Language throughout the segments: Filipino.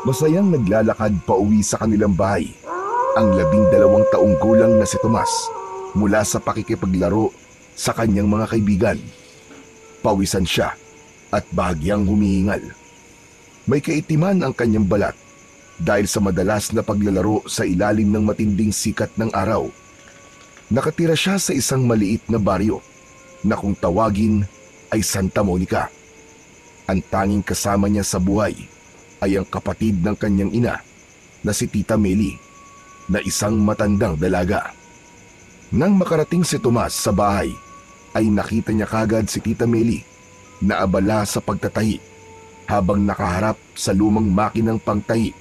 Masayang naglalakad pauwi sa kanilang bahay ang 12 taong gulang na si Tomas mula sa pakikipaglaro sa kanyang mga kaibigan. Pawisan siya at bahagyang humihingal. May kaitiman ang kanyang balat dahil sa madalas na paglalaro sa ilalim ng matinding sikat ng araw. Nakatira siya sa isang maliit na baryo na kung tawagin ay Santa Monica. Ang tanging kasama niya sa buhay ay ang kapatid ng kanyang ina na si Tita Meli na isang matandang dalaga. Nang makarating si Tomas sa bahay ay nakita niya kagad si Tita Meli na abala sa pagtatahi habang nakaharap sa lumang makinang pangtahi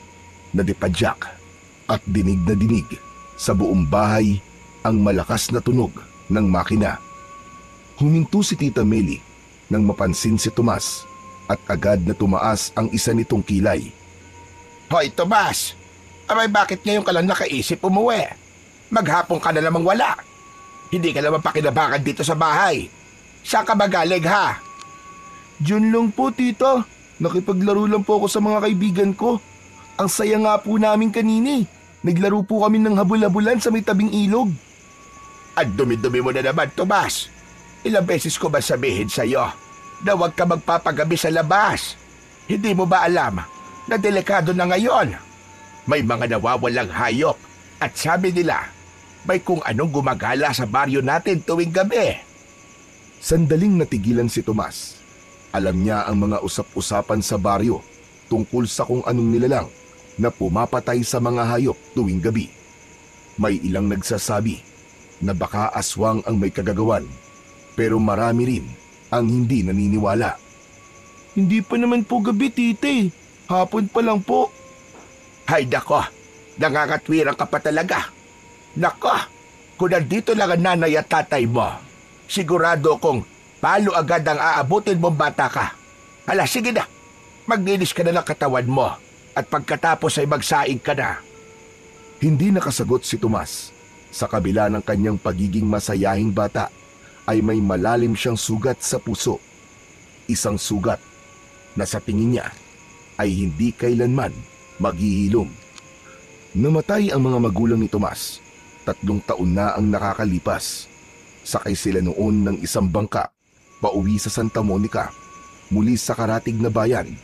na dipadyak at dinig na dinig sa buong bahay ang malakas na tunog ng makina. Huminto si Tita Meli nang mapansin si Tomas at agad na tumaas ang isa nitong kilay. Hoy, Tomas! Abay, bakit ngayon ka lang nakaisip umuwi? Maghapon ka na namang wala. Hindi ka naman pakinabangan dito sa bahay. Saan ka ba galing, ha? Diyan lang po, tita. Nakipaglaro lang po ako sa mga kaibigan ko. Ang saya nga po namin kanini. Naglaro po kami ng habul-habulan sa may tabing ilog. Ang dumi-dumi mo na naman, Tomas. Ilang beses ko ba sabihin sa'yo na huwag ka magpapagabi sa labas? Hindi mo ba alam na delikado na ngayon? May mga nawawalang hayop at sabi nila may kung anong gumagala sa baryo natin tuwing gabi. Sandaling natigilan si Tomas. Alam niya ang mga usap-usapan sa baryo tungkol sa kung anong nilalang na pumapatay sa mga hayop tuwing gabi. May ilang nagsasabi na baka aswang ang may kagagawan, pero marami rin ang hindi naniniwala. Hindi pa naman po gabi, tita eh. Hapon pa lang po. Hay nako, nangangatwirang ka pa talaga. Nako, kung nandito lang ang nanay at tatay mo, sigurado kong palo agad ang aabutin mong bata ka. Hala, sige na, maglinis ka na ng katawan mo at pagkatapos ay magsaing ka na. Hindi nakasagot si Tomas. Sa kabila ng kanyang pagiging masayahing bata, ay may malalim siyang sugat sa puso. Isang sugat na sa tingin niya ay hindi kailanman maghihilom. Namatay ang mga magulang ni Tomas. 3 taon na ang nakakalipas. Sakay sila noon ng isang bangka pauwi sa Santa Monica muli sa karatig na bayan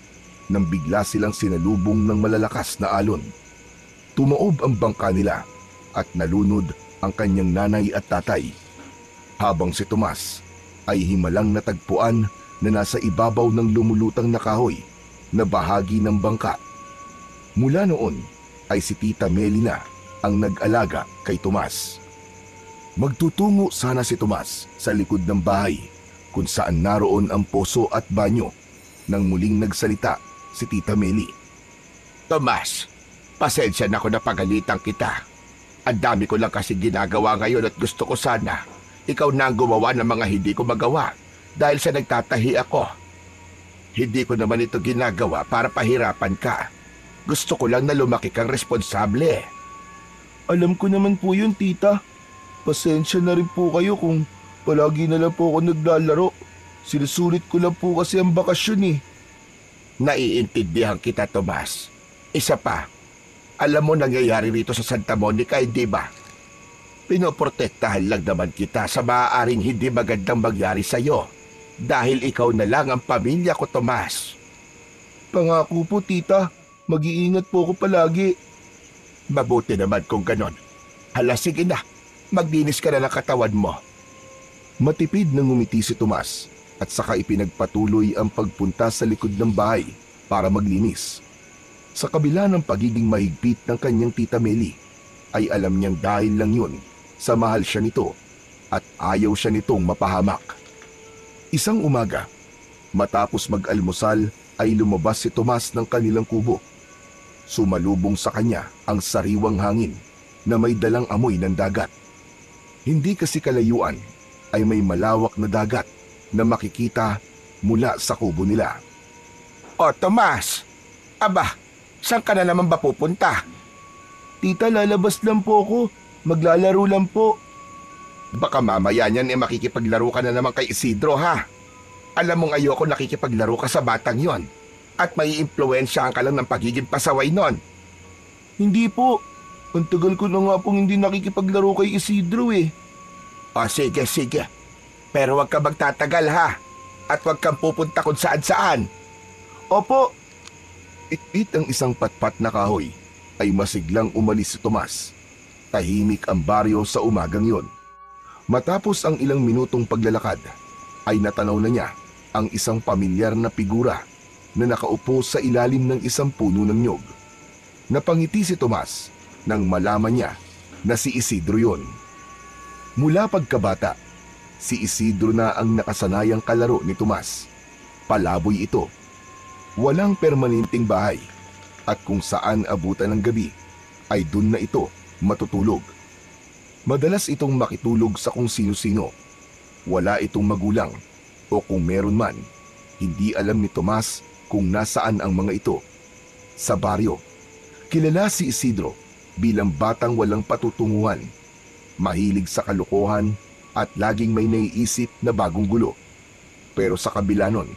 nang bigla silang sinalubong ng malalakas na alon. Tumaob ang bangka nila at nalunod ang kanyang nanay at tatay, habang si Tomas ay himalang natagpuan na nasa ibabaw ng lumulutang na kahoy na bahagi ng bangka. Mula noon ay si Tita Meli na ang nag-alaga kay Tomas. Magtutungo sana si Tomas sa likod ng bahay kung saan naroon ang poso at banyo nang muling nagsalita si Tita Meli. Tomas, pasensya na ko na pagalitan kita. Ang dami ko lang kasi ginagawa ngayon at gusto ko sana ikaw na ang gumawa ng mga hindi ko magawa dahil sa nagtatahi ako. Hindi ko naman ito ginagawa para pahirapan ka. Gusto ko lang na lumaki kang responsable. Alam ko naman po yun, tita. Pasensya na rin po kayo kung palagi na lang po ako naglalaro. Sinusulit ko lang po kasi ang bakasyon eh. Naiintindihan kita, Tomas. Isa pa, alam mo nangyayari rito sa Santa Monica, hindi ba? Pinoprotektahan lang naman kita sa maaaring hindi magandang mangyari sa'yo dahil ikaw na lang ang pamilya ko, Tomas. Pangako po, tita. Mag-iingat po ako palagi. Mabuti naman kung ganon. Hala, sige na. Maglinis ka na ng katawan mo. Matipid na ngumiti si Tomas at saka ipinagpatuloy ang pagpunta sa likod ng bahay para maglinis. Sa kabila ng pagiging mahigpit ng kanyang Tita Meli, ay alam niyang dahil lang yun sa mahal siya nito at ayaw siya nitong mapahamak. Isang umaga, matapos mag-almusal ay lumabas si Tomas ng kanilang kubo. Sumalubong sa kanya ang sariwang hangin na may dalang amoy ng dagat. Hindi kasi kalayuan ay may malawak na dagat na makikita mula sa kubo nila. O, Tomas! Aba, saan ka na naman ba pupunta? Tita, lalabas lang po ako. Maglalaro lang po. Baka mamaya niyan makikipaglaro ka na naman kay Isidro, ha? Alam mong ayoko nakikipaglaro ka sa batang yon. At may impluwensyahan ka lang ng pagiging pasaway nun. Hindi po. Ang tagal ko na nga pong hindi nakikipaglaro kay Isidro eh. O sige, sige. Pero huwag ka magtatagal ha. At huwag kang pupunta kung saan-saan. Opo. Itpit ang isang patpat na kahoy ay masiglang umalis si Tomas. Tahimik ang baryo sa umagang yon. Matapos ang ilang minutong paglalakad, ay natanaw na niya ang isang pamilyar na figura na nakaupo sa ilalim ng isang puno ng nyog. Napangiti si Tomas nang malaman niya na si Isidro yon. Mula pagkabata, si Isidro na ang nakasanayang kalaro ni Tomas. Palaboy ito. Walang permanenteng bahay at kung saan abutan ng gabi ay dun na ito matutulog. Madalas itong makitulog sa kung sino-sino. Wala itong magulang o kung meron man, hindi alam ni Tomas kung nasaan ang mga ito. Sa baryo, kilala si Isidro bilang batang walang patutunguhan, mahilig sa kalokohan at laging may naiisip na bagong gulo. Pero sa kabila nun,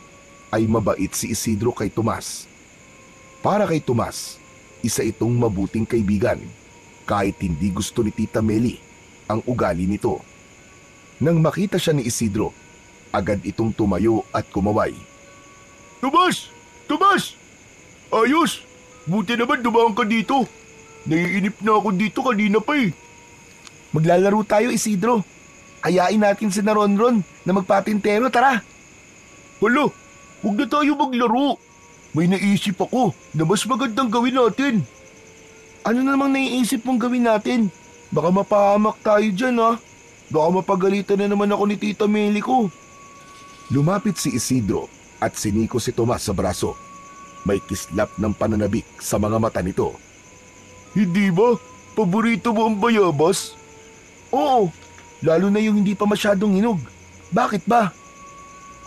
ay mabait si Isidro kay Tomas. Para kay Tomas, isa itong mabuting kaibigan kahit hindi gusto ni Tita Meli ang ugali nito. Nang makita siya ni Isidro, agad itong tumayo at kumaway. Tomas! Tomas! Ayos! Buti naman dumaan ka dito. Naiinip na ako dito kanina pa eh. Maglalaro tayo, Isidro. Ayain natin si Naronron na magpatintero, tara. Hala, huwag na tayo maglaro. May naisip ako na mas magandang gawin natin. Ano namang naiisip mong gawin natin? Baka mapahamak tayo dyan ha. Baka mapagalitan na naman ako ni Tita Meli ko. Lumapit si Isidro at siniko si Tomas sa braso. May kislap ng pananabik sa mga mata nito. Hindi ba? Paborito mo ang bayabas? Oo, lalo na yung hindi pa masyadong hinog. Bakit ba?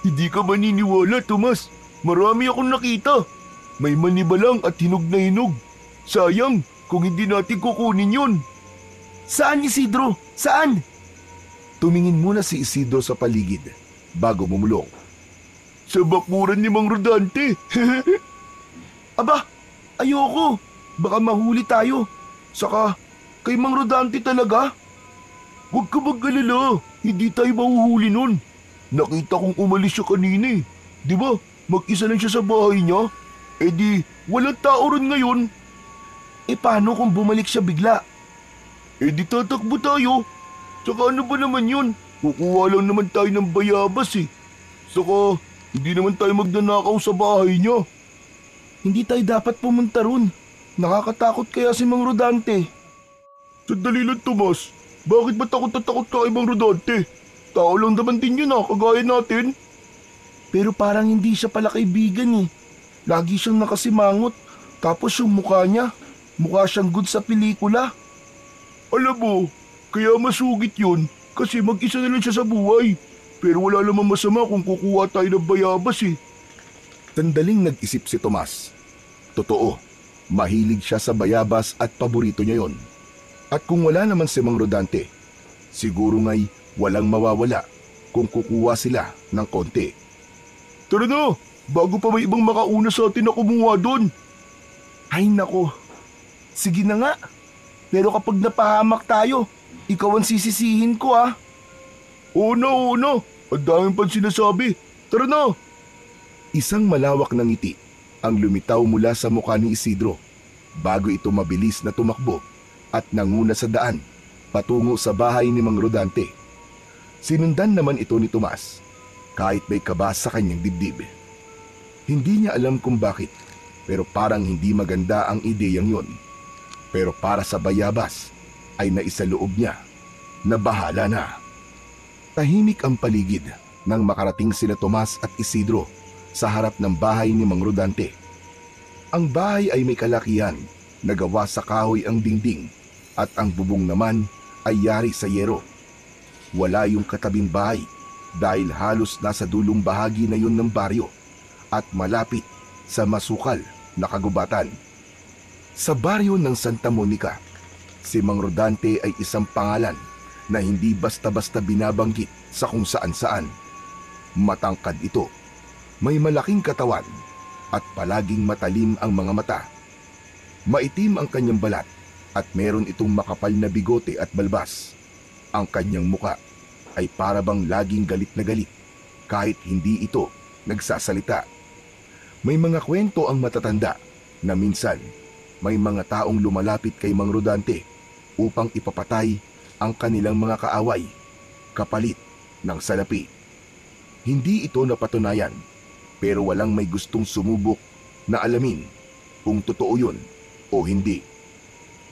Hindi ka maniniwala, Tomas. Marami akong nakita. May maniba lang at hinog na hinog. Sayang kung hindi natin kukunin yun. Saan, Isidro? Saan? Tumingin muna si Isidro sa paligid bago bumulong. Sa bakuran ni Mang Rodante. Aba, ayoko. Baka mahuli tayo. Saka, kay Mang Rodante talaga. Huwag ka mag-alala. Hindi tayo mahuhuli nun. Nakita kong umalis siya kanina eh. Di ba, mag-isa lang siya sa bahay niya? Eh di, walang tao ron ngayon. Eh paano kung bumalik siya bigla? Eh di tatakbo tayo. Saka ano ba naman yun? Kukuha lang naman tayo ng bayabas eh. Saka, hindi naman tayo magnanakaw sa bahay niya. Hindi tayo dapat pumunta ron. Nakakatakot kaya si Mang Rodante. Sandali lang, Tomas. Bakit ba takot na takot ka kay Mang Rodante? Tao lang naman din yun kagaya natin. Pero parang hindi siya pala kaibigan eh. Lagi siyang nakasimangot. Tapos yung mukha niya, mukha siyang good sa pelikula. Alam mo, kaya masugit yun kasi mag-isa na lang siya sa buhay. Pero wala namang masama kung kukuha tayo ng bayabas eh. Sandaling nag-isip si Tomas. Totoo, mahilig siya sa bayabas at paborito niya yon. At kung wala naman si Mang Rodante, siguro nga'y walang mawawala kung kukuha sila ng konti. Tara na, bago pa may ibang makauna sa atin na kumuha doon. Ay nako, sige na nga. Pero kapag napahamak tayo, ikaw ang sisisihin ko ah. Oo na. Ang daming pang sinasabi. Tara na. Isang malawak na ngiti ang lumitaw mula sa mukha ni Isidro bago ito mabilis na tumakbo at nanguna sa daan patungo sa bahay ni Mang Rodante. Sinundan naman ito ni Tomas kahit may kaba sa kanyang dibdib. Hindi niya alam kung bakit pero parang hindi maganda ang ideyang yon. Pero para sa bayabas ay naisaloob niya na bahala na. Tahimik ang paligid nang makarating sila Tomas at Isidro sa harap ng bahay ni Mang Rodante. Ang bahay ay may kalakihan na gawa sa kahoy ang dingding at ang bubong naman ay yari sa yero. Wala yung katabing bahay dahil halos nasa dulong bahagi na yun ng baryo at malapit sa masukal na kagubatan. Sa baryo ng Santa Monica, si Mang Rodante ay isang pangalan na hindi basta-basta binabanggit sa kung saan-saan. Matangkad ito, may malaking katawan at palaging matalim ang mga mata. Maitim ang kanyang balat at meron itong makapal na bigote at balbas. Ang kanyang muka ay parabang laging galit na galit kahit hindi ito nagsasalita. May mga kwento ang matatanda na minsan may mga taong lumalapit kay Mang Rodante upang ipapatay ang kanilang mga kaaway kapalit ng salapi. Hindi ito napatunayan pero walang may gustong sumubok na alamin kung totoo yun o hindi.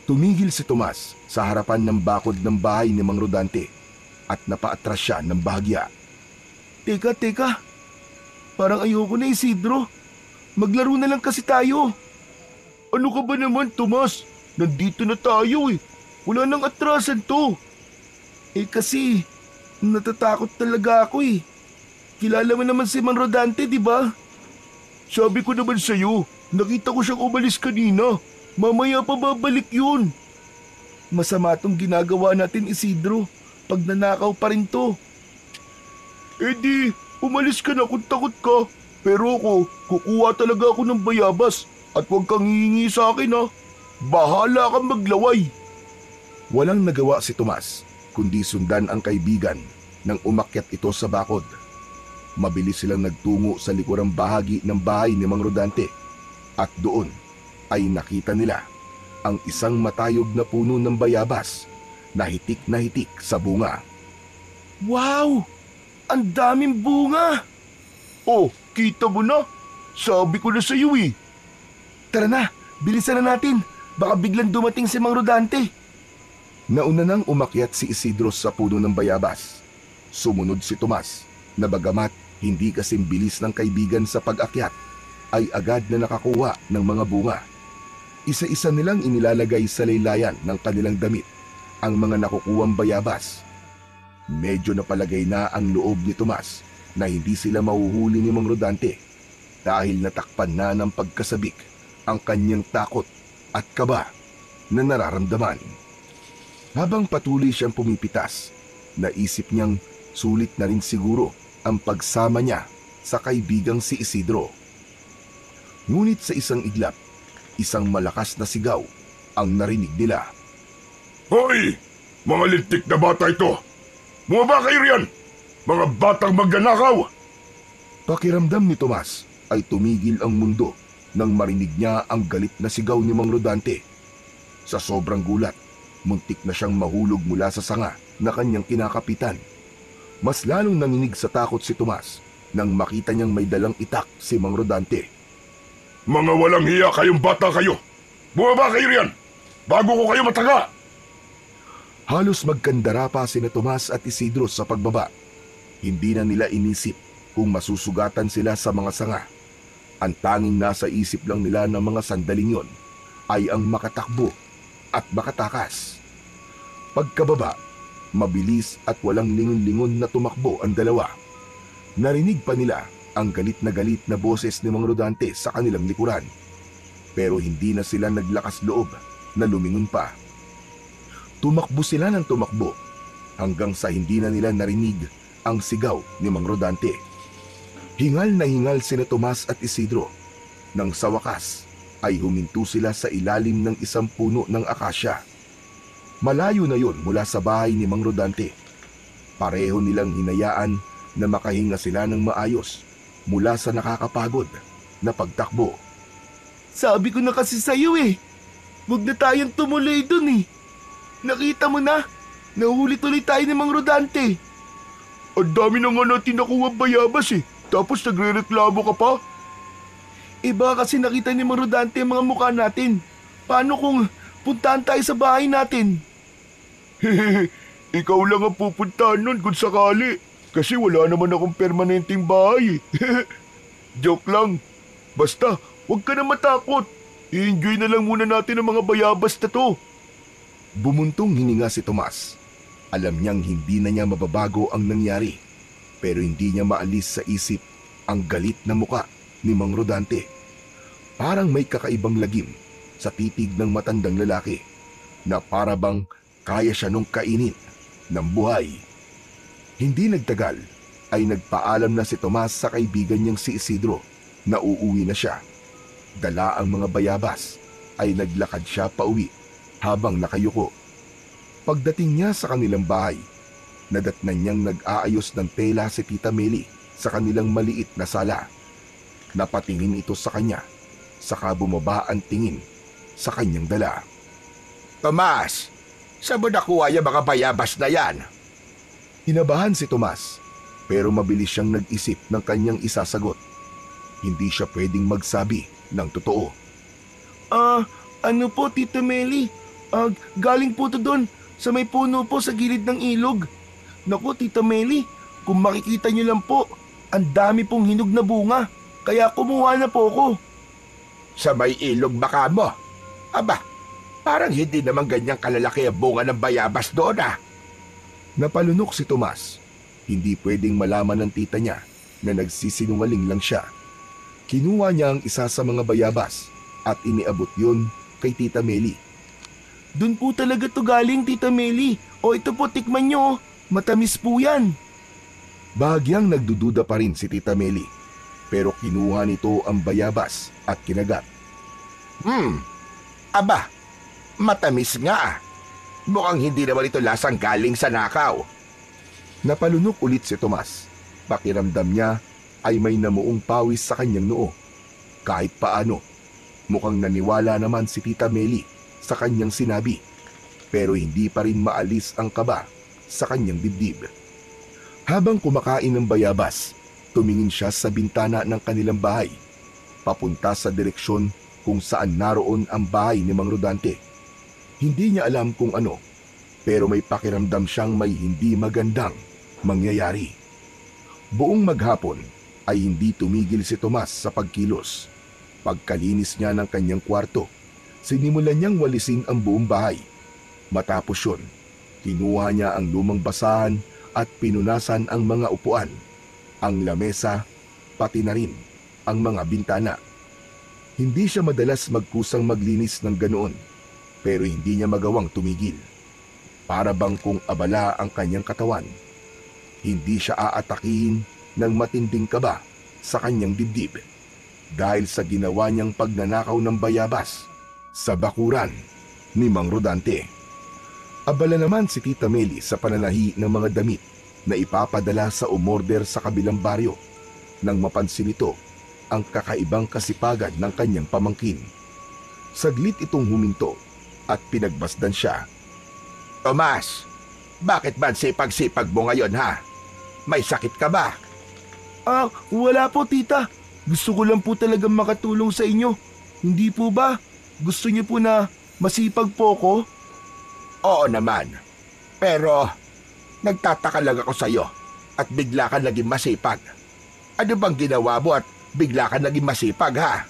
Tumigil si Tomas sa harapan ng bakod ng bahay ni Mang Rodante at napaatras siya ng bahagya. Teka. Parang ayoko na, Isidro. Maglaro na lang kasi tayo. Ano ka ba naman, Tomas? Nandito na tayo eh. Wala nang atrasan to. Kasi natatakot talaga ako eh. Kilala mo naman si Mang Rodante, di ba? Sabi ko naman sa'yo, nakita ko siyang umalis kanina. Mamaya pa babalik yun. Masama tong ginagawa natin, Isidro. Pag nanakaw pa rin to. Di, umalis ka na kung takot ka. Pero ako, kukuha talaga ako ng bayabas. At huwag kang hihingi sa akin ha. Bahala kang maglaway. Walang nagawa si Tomas kundi sundan ang kaibigan nang umakyat ito sa bakod. Mabilis silang nagtungo sa likurang bahagi ng bahay ni Mang Rodante at doon ay nakita nila ang isang matayog na puno ng bayabas na hitik sa bunga. Wow! Ang daming bunga! Oh, kita mo na? Sabi ko na sa iyo eh. Tara na, bilisan na natin. Baka biglang dumating si Mang Rodante. Nauna nang umakyat si Isidro sa puno ng bayabas. Sumunod si Tomas na bagamat hindi kasing bilis ng kaibigan sa pag-akyat, ay agad na nakakuha ng mga bunga. Isa-isa nilang inilalagay sa laylayan ng kanilang damit ang mga nakukuwang bayabas. Medyo napalagay na ang loob ni Tomas na hindi sila mahuhuli ni Mang Rodante dahil natakpan na ng pagkasabik ang kanyang takot at kaba na nararamdaman. Habang patuloy siyang pumipitas, naisip niyang sulit na rin siguro ang pagsama niya sa kaibigang si Isidro. Ngunit sa isang iglap, isang malakas na sigaw ang narinig nila. Hoy! Mga lintik na bata ito! Bumaba kayo riyan! Mga batang magnanakaw! Pakiramdam ni Tomas ay tumigil ang mundo nang marinig niya ang galit na sigaw ni Mang Rodante. Sa sobrang gulat, muntik na siyang mahulog mula sa sanga na kanyang kinakapitan. Mas lalong nanginig sa takot si Tomas nang makita niyang may dalang itak si Mang Rodante. Mga walang hiya kayong bata kayo! Bumaba kayo riyan! Bago ko kayo mataga! Halos magkandara pa sina Tomas at Isidro sa pagbaba. Hindi na nila inisip kung masusugatan sila sa mga sanga. Ang tanging nasa isip lang nila ng mga sandaling yon ay ang makatakbo at makatakas. Pagkababa, mabilis at walang lingon-lingon na tumakbo ang dalawa. Narinig pa nila ang galit na boses ni Mang Rodante sa kanilang likuran. Pero hindi na sila naglakas loob na lumingon pa. Tumakbo sila ng tumakbo hanggang sa hindi na nila narinig ang sigaw ni Mang Rodante. Hingal na hingal sina Tomas at Isidro nang sa wakas ay huminto sila sa ilalim ng isang puno ng akasya. Malayo na yon mula sa bahay ni Mang Rodante. Pareho nilang hinayaan na makahinga sila ng maayos mula sa nakakapagod na pagtakbo. Sabi ko na kasi sa'yo eh. Huwag na tayong tumuloy dun eh. Nakita mo na, nahuli tuloy tayo ni Mang Rodante. Ang dami na nga natin nakuha bayabas eh. Tapos nagre-reklamo ka pa? Iba kasi nakita ni Mang Rodante ang mga mukha natin. Paano kung puntahan tayo sa bahay natin? Ikaw lang ang pupuntahan nun kung sakali. Kasi wala naman akong permanenteng bahay. Joke lang. Basta, huwag ka na matakot. I-enjoy na lang muna natin ang mga bayabas na to. Bumuntong hininga si Tomas. Alam niyang hindi na niya mababago ang nangyari. Pero hindi niya maalis sa isip ang galit na muka ni Mang Rodante. Parang may kakaibang lagim sa titig ng matandang lalaki na para bang kaya siya nung kainin ng buhay. Hindi nagtagal ay nagpaalam na si Tomas sa kaibigan niyang si Isidro Nauuwi na siya. Dala ang mga bayabas ay naglakad siya pauwi habang nakayuko. Pagdating niya sa kanilang bahay, nadatnan niyang nag-aayos ng tela si Tita Meli sa kanilang maliit na sala. Napatingin ito sa kanya, saka bumaba ang tingin sa kanyang dala. Tomas, saan mo nakuha yung mga bayabas na yan? Inabahan si Tomas, pero mabilis siyang nag-isip ng kanyang isasagot. Hindi siya pwedeng magsabi ng totoo. Ano po, Tita Meli? Galing po to doon sa may puno po sa gilid ng ilog. Naku, Tita Meli, kung makikita niyo lang po, ang dami pong hinog na bunga. Kaya kumuha na po ako. Sa may ilog baka mo? Aba, parang hindi naman ganyang kalalaki ang bunga ng bayabas doon ah. Napalunok si Tomas. Hindi pwedeng malaman ng tita niya na nagsisinungaling lang siya. Kinuha niya ang isa sa mga bayabas at iniabot yun kay Tita Meli. Doon po talaga to galing, Tita Meli. O ito po, tikman nyo. Matamis po yan. Bahagyang nagdududa pa rin si Tita Meli, pero kinuha nito ang bayabas at kinagat. Aba, matamis nga ah. Mukhang hindi naman ito lasang galing sa nakaw. Napalunok ulit si Tomas. Pakiramdam niya ay may namuong pawis sa kanyang noo. Kahit paano, mukhang naniwala naman si Tita Meli sa kanyang sinabi, pero hindi pa rin maalis ang kaba sa kanyang dibdib. Habang kumakain ng bayabas, tumingin siya sa bintana ng kanilang bahay, papunta sa direksyon kung saan naroon ang bahay ni Mang Rodante. Hindi niya alam kung ano, pero may pakiramdam siyang may hindi magandang mangyayari. Buong maghapon ay hindi tumigil si Tomas sa pagkilos. Pagkalinis niya ng kanyang kwarto, sinimulan niyang walisin ang buong bahay. Matapos yun, kinuha niya ang lumang basahan at pinunasan ang mga upuan, ang lamesa, pati na rin ang mga bintana. Hindi siya madalas magkusang maglinis ng ganoon, pero hindi niya magawang tumigil. Para bang kung abala ang kanyang katawan, hindi siya aatakihin ng matinding kaba sa kanyang dibdib dahil sa ginawa niyang pagnanakaw ng bayabas sa bakuran ni Mang Rodante. Abala naman si Tita Meli sa pananahi ng mga damit na ipapadala sa umorder sa kabilang baryo nang mapansin ito ang kakaibang kasipagan ng kanyang pamangkin. Saglit itong huminto at pinagbasdan siya. Tomas, bakit ba sipag-sipag mo ngayon ha? May sakit ka ba? Wala po, tita. Gusto ko lang po talagang makatulong sa inyo. Hindi po ba? Gusto niyo po na masipag po ako? Oo naman. Pero nagtataka lang ako sa'yo at bigla ka naging masipag. Ano bang ginawa mo at bigla ka naging masipag ha?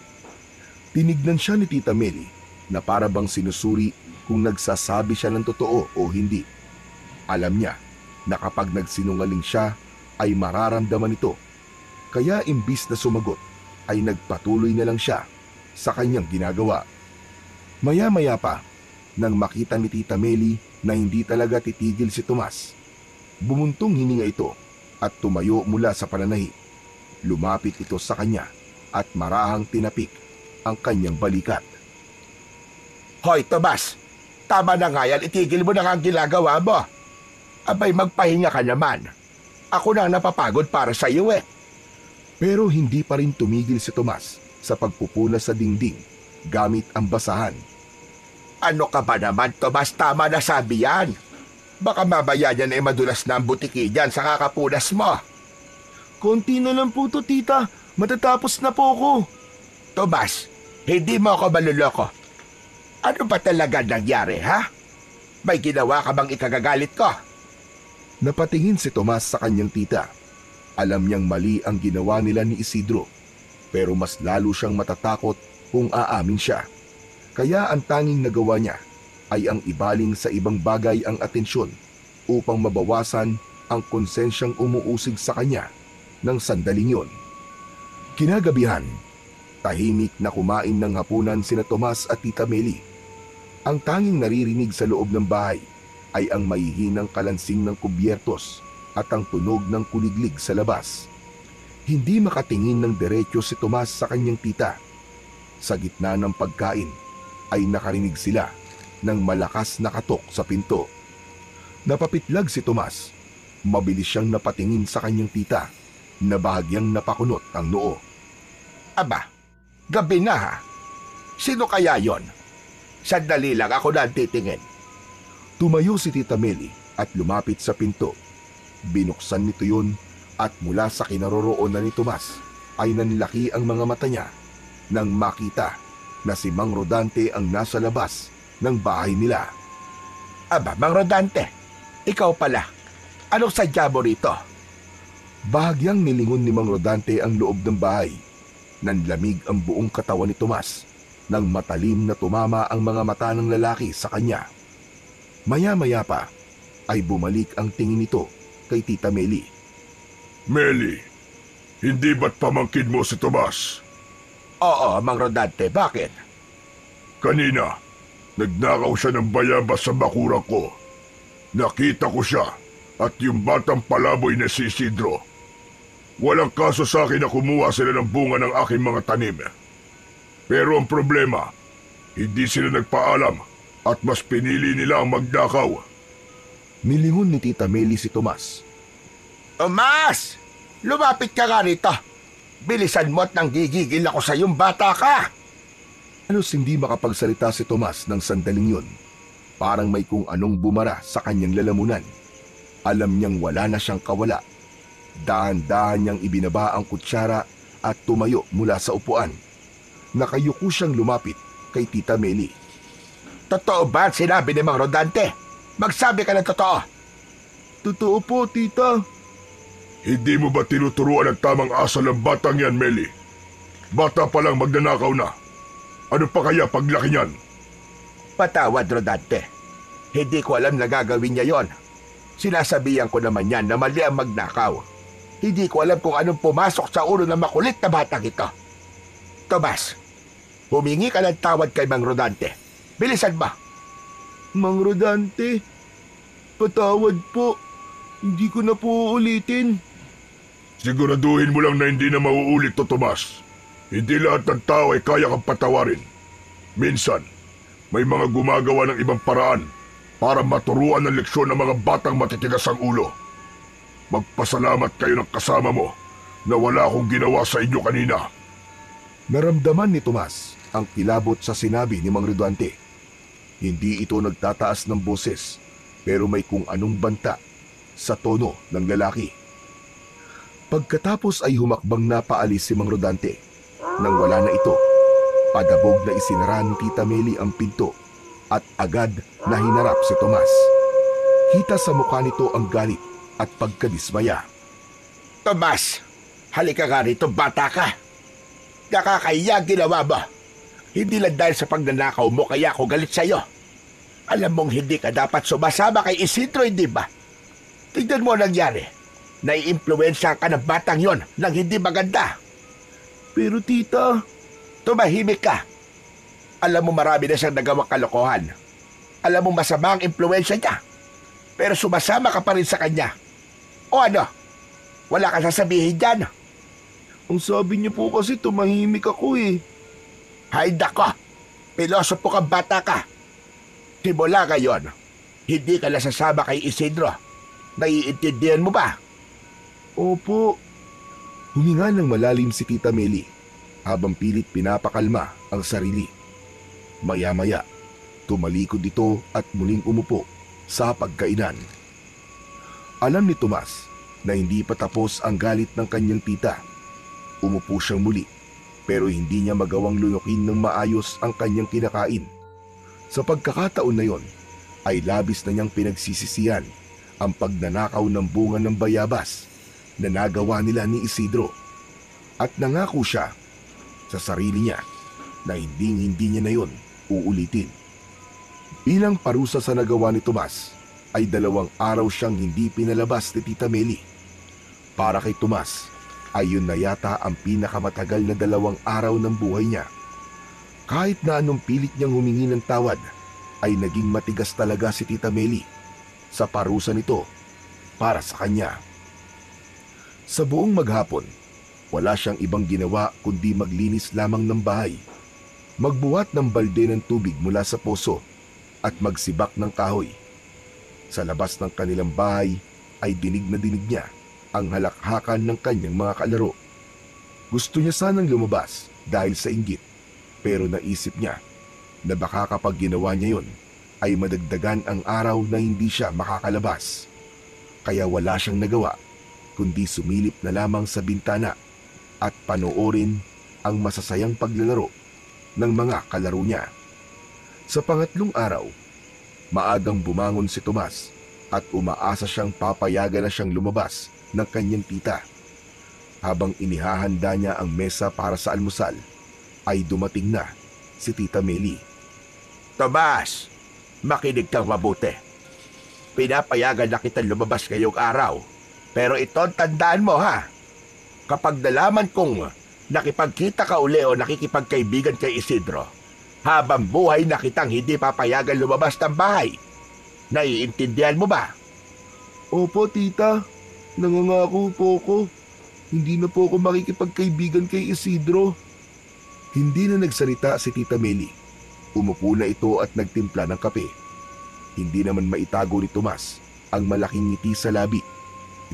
Tinignan siya ni Tita Meli na para bang sinusuri kung nagsasabi siya ng totoo o hindi. Alam niya na kapag nagsinungaling siya ay mararamdaman ito. Kaya imbis na sumagot ay nagpatuloy na lang siya sa kanyang ginagawa. Maya-maya pa, nang makita ni Tita Meli na hindi talaga titigil si Tomas, bumuntong hininga ito at tumayo mula sa pananahi. Lumapit ito sa kanya at marahang tinapik ang kanyang balikat. Hoy Tomas, tama na nga yan, itigil mo na nga ang ginagawa mo. Abay magpahinga ka naman. Ako na ang napapagod para sa iyo eh. Pero hindi pa rin tumigil si Tomas sa pagpupuna sa dingding gamit ang basahan. Ano ka ba naman, Tomas? Tama na sabi yan. Baka mamaya niyan ay madulas na ang butiki dyan sa kakapunas mo. Konti na lang po to, tita. Matatapos na po ako. Tomas, hindi mo ako maluloko. Ano ba talaga nangyari, ha? May ginawa ka bang ikagagalit ko? Napatingin si Tomas sa kanyang tita. Alam niyang mali ang ginawa nila ni Isidro, pero mas lalo siyang matatakot kung aamin siya. Kaya ang tanging nagawa niya ay ang ibaling sa ibang bagay ang atensyon upang mabawasan ang konsensyang umuusig sa kanya ng sandaling yon. Kinagabihan, tahimik na kumain ng hapunan sina Tomas at Tita Meli. Ang tanging naririnig sa loob ng bahay ay ang mahihinang kalansing ng kubyertos at ang tunog ng kuliglig sa labas. Hindi makatingin ng diretso si Tomas sa kanyang tita. Sa gitna ng pagkain ay nakarinig sila ng malakas na katok sa pinto. Napapitlag si Tomas. Mabilis siyang napatingin sa kanyang tita na bahagyang napakunot ang noo. Aba, gabi na ha. Sino kaya yon? Sandali lang ako na titingin. Tumayo si Tita Meli at lumapit sa pinto. Binuksan nito yun at mula sa kinaroroonan ni Tomas ay nanlaki ang mga mata niya nang makita na si Mang Rodante ang nasa labas ng bahay nila. Aba, Mang Rodante, ikaw pala. Anong sadya mo rito? Bahagyang nilingon ni Mang Rodante ang loob ng bahay. Nanlamig ang buong katawan ni Tomas nang matalim na tumama ang mga mata ng lalaki sa kanya. Maya-maya pa ay bumalik ang tingin nito kay Tita Meli. Meli, hindi ba't pamangkin mo si Tomas? Oo, Mang Rodante, bakit? Kanina, nagnakaw siya ng bayabas sa bakuran ko. Nakita ko siya at yung batang palaboy na si Isidro. Walang kaso sa akin na kumuha sila ng bunga ng aking mga tanim. Pero ang problema, hindi sila nagpaalam at mas pinili nila ang magnakaw. Nilingon ni Tita Meli si Tomas. Tomas! Lumapit ka nga rito. Bilisan mo at nanggigigil ako sa iyong bata ka. Halos hindi makapagsalita si Tomas ng sandaling yun. Parang may kung anong bumara sa kanyang lalamunan. Alam niyang wala na siyang kawala. Dahan-dahan niyang ibinaba ang kutsara at tumayo mula sa upuan. Nakayuko siyang lumapit kay Tita Meli. Totoo ba ang sinabi ni Mang Rodante? Magsabi ka ng totoo. Totoo po, tita. Hindi mo ba tinuturuan ang tamang asal ng batang yan, Meli? Bata pa lang magnanakaw na. Ano pa kaya paglaki niyan? Patawad, Rodante. Hindi ko alam na gagawin niya yon. Sinasabihan ko naman yan na mali ang magnakaw. Hindi ko alam kung anong pumasok sa ulo ng makulit na batang ito. Tomas, humingi ka ng tawad kay Mang Rodante. Bilisan ba? Mang Rodante, patawad po. Hindi ko na po uulitin. Siguraduhin mo lang na hindi na mauulit to, Tomas. Hindi lahat ng tao ay kaya kang patawarin. Minsan, may mga gumagawa ng ibang paraan para maturuan ng leksyon ng mga batang matitigas ang ulo. Magpasalamat kayo ng kasama mo na wala akong ginawa sa inyo kanina. Naramdaman ni Tomas ang kilabot sa sinabi ni Mang Rodante. Hindi ito nagtataas ng boses pero may kung anong banta sa tono ng lalaki. Pagkatapos ay humakbang na paalis si Mang Rodante. Nang wala na ito, padabog na isinara ni Tita Meli ang pinto at agad na hinarap si Tomas. Kita sa mukha nito ang galit at pagkadismaya. Tomas, halika nga rito, bata ka. Nakakahiya ginawa mo. Hindi lang dahil sa pagnanakaw mo kaya ako galit sa'yo. Alam mong hindi ka dapat sumasama kay Isidro, hindi ba? Tignan mo ang nangyari. Naiimpluwensya ka ng batang yon ng hindi maganda. Pero tita, Tumahimik ka. Alam mo marami na siyang nagawang kalokohan. Alam mo masama ang impluwensya niya. Pero sumasama ka pa rin sa kanya. O ano? Wala ka sasabihin dyan. ang sabi niyo po kasi tumahimik ako eh. Hay nako, pilosopo kang bata ka. Simula ngayon, hindi ka nasasama kay Isidro. Naiintindihan mo ba? Opo. Huminga ng malalim si Tita Meli habang pilit pinapakalma ang sarili. Maya-maya, tumalikod ito at muling umupo sa pagkainan. Alam ni Tomas na hindi pa tapos ang galit ng kanyang tita. Umupo siyang muli pero hindi niya magawang lunukin ng maayos ang kanyang kinakain. Sa pagkakataon na yon ay labis na niyang pinagsisisihan ang pagnanakaw ng bunga ng bayabas na nagawa nila ni Isidro. At nangako siya sa sarili niya na hindi niya na yon uulitin. Bilang parusa sa nagawa ni Tomas, ay 2 araw siyang hindi pinalabas ni Tita Meli. Para kay Tomas, ay yun na yata ang pinakamatagal na 2 araw ng buhay niya. Kahit na anong pilit niyang humingi ng tawad, ay naging matigas talaga si Tita Meli sa parusa nito para sa kanya. Sa buong maghapon, Wala siyang ibang ginawa kundi maglinis lamang ng bahay, magbuhat ng balde ng tubig mula sa poso at magsibak ng kahoy. Sa labas ng kanilang bahay ay dinig na dinig niya ang halakhakan ng kanyang mga kalaro. Gusto niya sanang lumabas dahil sa inggit, pero naisip niya na baka kapag ginawa niya yon ay madagdagan ang araw na hindi siya makakalabas. Kaya wala siyang nagawa kundi sumilip na lamang sa bintana at panoorin ang masasayang paglalaro ng mga kalaro niya. Sa pangatlong araw, maagang bumangon si Tomas at umaasa siyang papayagan na siyang lumabas ng kanyang tita. Habang inihahanda niya ang mesa para sa almusal, ay dumating na si Tita Meli. Tomas, makinig kang mabuti. Pinapayagan na kitang lumabas ngayong araw. Pero ito ang tandaan mo ha. Kapag nalaman kong nakipagkita ka uli o nakikipagkaibigan kay Isidro, habang buhay na kitang hindi papayagan lumabas ng bahay. Naiintindihan mo ba? Opo, tita. Nangangako po ko. Hindi na po ako makikipagkaibigan kay Isidro. Hindi na nagsalita si Tita Meli. Umupo na ito at nagtimpla ng kape. Hindi naman maitago ni Tomas ang malaking ngiti sa labi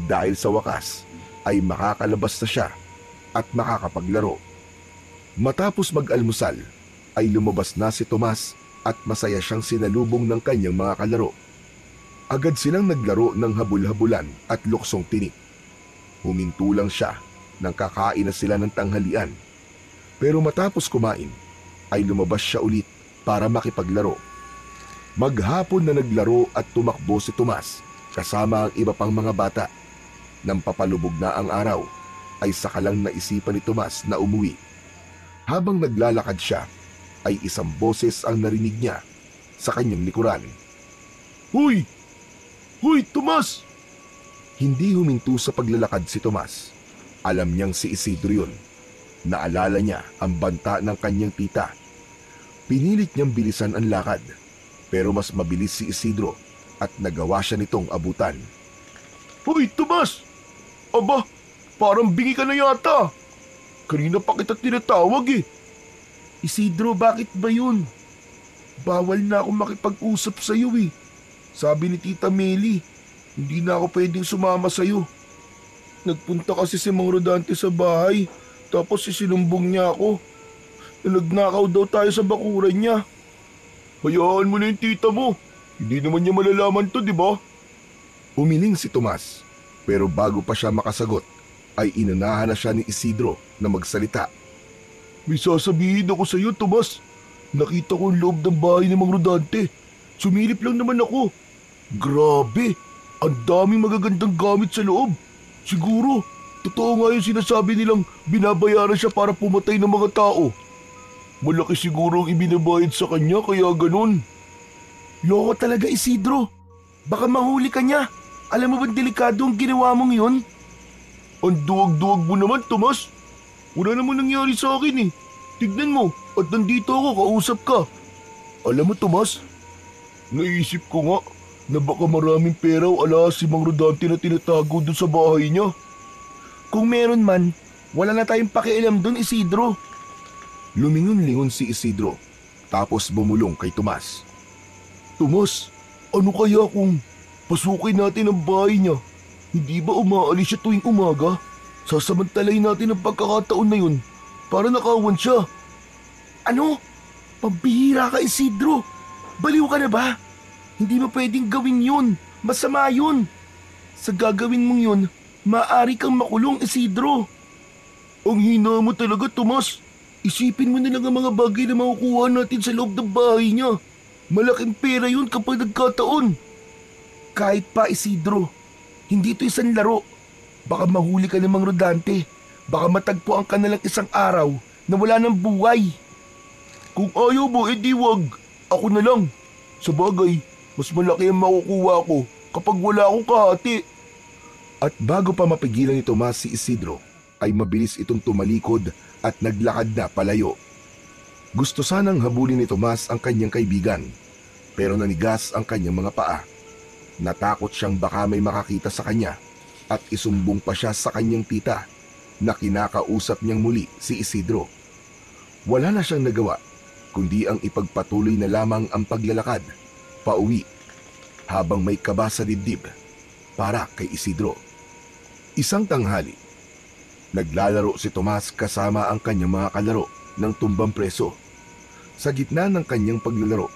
dahil sa wakas ay makakalabas na siya at makakapaglaro. Matapos mag-almusal ay lumabas na si Tomas at masaya siyang sinalubong ng kanyang mga kalaro. Agad silang naglaro ng habul-habulan at luksong tinik. Huminto lang siya nang kakain na sila ng tanghalian. Pero matapos kumain ay lumabas siya ulit para makipaglaro. Maghapon na naglaro at tumakbo si Tomas kasama ang iba pang mga bata. Nang papalubog na ang araw ay sakalang naisipan ni Tomas na umuwi. Habang naglalakad siya ay isang boses ang narinig niya sa kanyang likuran. Hoy! Hoy, Tomas! Hindi huminto sa paglalakad si Tomas. Alam niyang si Isidro yun. Naalala niya ang banta ng kanyang tita. Pinilit niyang bilisan ang lakad, pero mas mabilis si Isidro at nagawa siya nitong abutan. Hoy, Tomas! Aba, parang bingi ka na yata. Kanina pa kita tinatawag eh. Isidro, bakit ba yun? Bawal na ako makipag-usap sa'yo eh. Sabi ni Tita Meli, hindi na ako pwedeng sumama sa'yo. Nagpunta kasi si Mang Rodante sa bahay, tapos isinumbong niya ako. Nagnakaw daw tayo sa bakuran niya. Hayaan mo na yung tita mo. Hindi naman niya malalaman to, di ba? Umiling si Tomas, pero bago pa siya makasagot, ay inunahan na siya ni Isidro na magsalita. May sasabihin ako sa iyo, Tomas. Nakita ko ang loob ng bahay ni Mang Rodante. Sumilip lang naman ako. Grabe, ang daming magagandang gamit sa loob. Siguro, totoo nga yung sinasabi nilang binabayaran siya para pumatay ng mga tao. Malaki siguro ang ibinabayad sa kanya kaya ganun. Loko talaga, Isidro. Baka mahuli ka niya. Alam mo ba delikado ang ginawa mong yun? Ang duwag-duwag mo naman, Tomas. Wala naman nangyari sa akin eh. Tignan mo, at nandito ako, kausap ka. Alam mo, Tomas, naisip ko nga na baka maraming pera o alahas si Mang Rodante na tinatago doon sa bahay niya. Kung meron man, wala na tayong pakialam doon, Isidro. Lumingon-lingon si Isidro, tapos bumulong kay Tomas. Tomas, ano kaya kung pasukin natin ang bahay niya? Hindi ba umaalis siya tuwing umaga? Sasamantalayin natin ang pagkakataon na yun para nakawan siya. Ano? Pambihira ka, Isidro. Baliw ka na ba? Hindi mo pwedeng gawin yun. Masama yun. Sa gagawin mong yun, maaari kang makulong, Isidro. Ang hina mo talaga, Tomas. Isipin mo na lang ang mga bagay na makukuha natin sa loob ng bahay niya. Malaking pera yun kapag nagkataon. Kahit pa, Isidro, hindi ito isang laro. Baka mahuli ka ng Mang Rodante. Baka matagpuan ka na lang isang araw na wala ng buhay. Kung ayaw mo, edi wag. Ako na lang. Sa bagay, mas malaki ang makukuha ko kapag wala akong kahati. At bago pa mapigilan ni Tomas si Isidro, ay mabilis itong tumalikod at naglakad na palayo. Gusto sanang habulin ni Tomas ang kanyang kaibigan, pero nanigas ang kanyang mga paa. Natakot siyang baka may makakita sa kanya at isumbong pa siya sa kanyang tita. na kinakausap niyang muli si Isidro. Wala na siyang nagawa kundi ang ipagpatuloy na lamang ang paglalakad pauwi habang may kaba sa dibdib para kay Isidro. Isang tanghali, naglalaro si Tomas kasama ang kanyang mga kalaro ng tumbang preso. Sa gitna ng kanyang paglalaro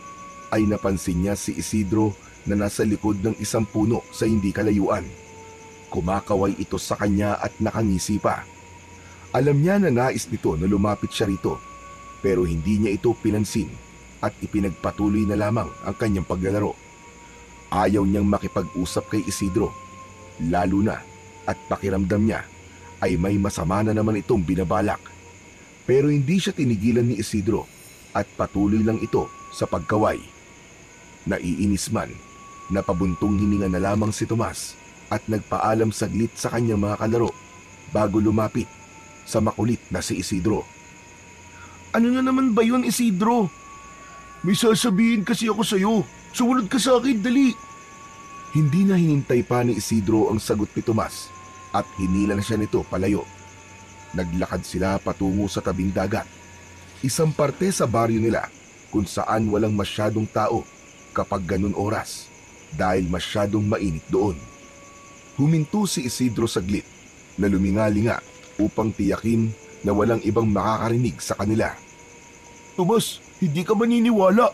ay napansin niya si Isidro na nasa likod ng isang puno sa hindi kalayuan. Kumakaway ito sa kanya at nakangisi pa. Alam niya na nais nito na lumapit siya rito, pero hindi niya ito pinansin at ipinagpatuloy na lamang ang kanyang paglalaro. Ayaw niyang makipag-usap kay Isidro, lalo na at pakiramdam niya ay may masama na naman itong binabalak. Pero hindi siya tinigilan ni Isidro at patuloy lang ito sa pagkaway. Naiinis man, napabuntong hininga na lamang si Tomas at nagpaalam saglit sa kanyang mga kalaro bago lumapit sa makulit na si Isidro. Ano na naman ba yun, Isidro? May sasabihin kasi ako sa'yo. Sumunod ka sa akin, dali. Hindi na hinintay pa ni Isidro ang sagot ni Tomas at hinila na siya nito palayo. Naglakad sila patungo sa tabing dagat, isang parte sa baryo nila kung saan walang masyadong tao kapag ganun oras dahil masyadong mainit doon. Huminto si Isidro saglit na lumingalinga upang tiyakin na walang ibang makakarinig sa kanila. Tomas, hindi ka maniniwala.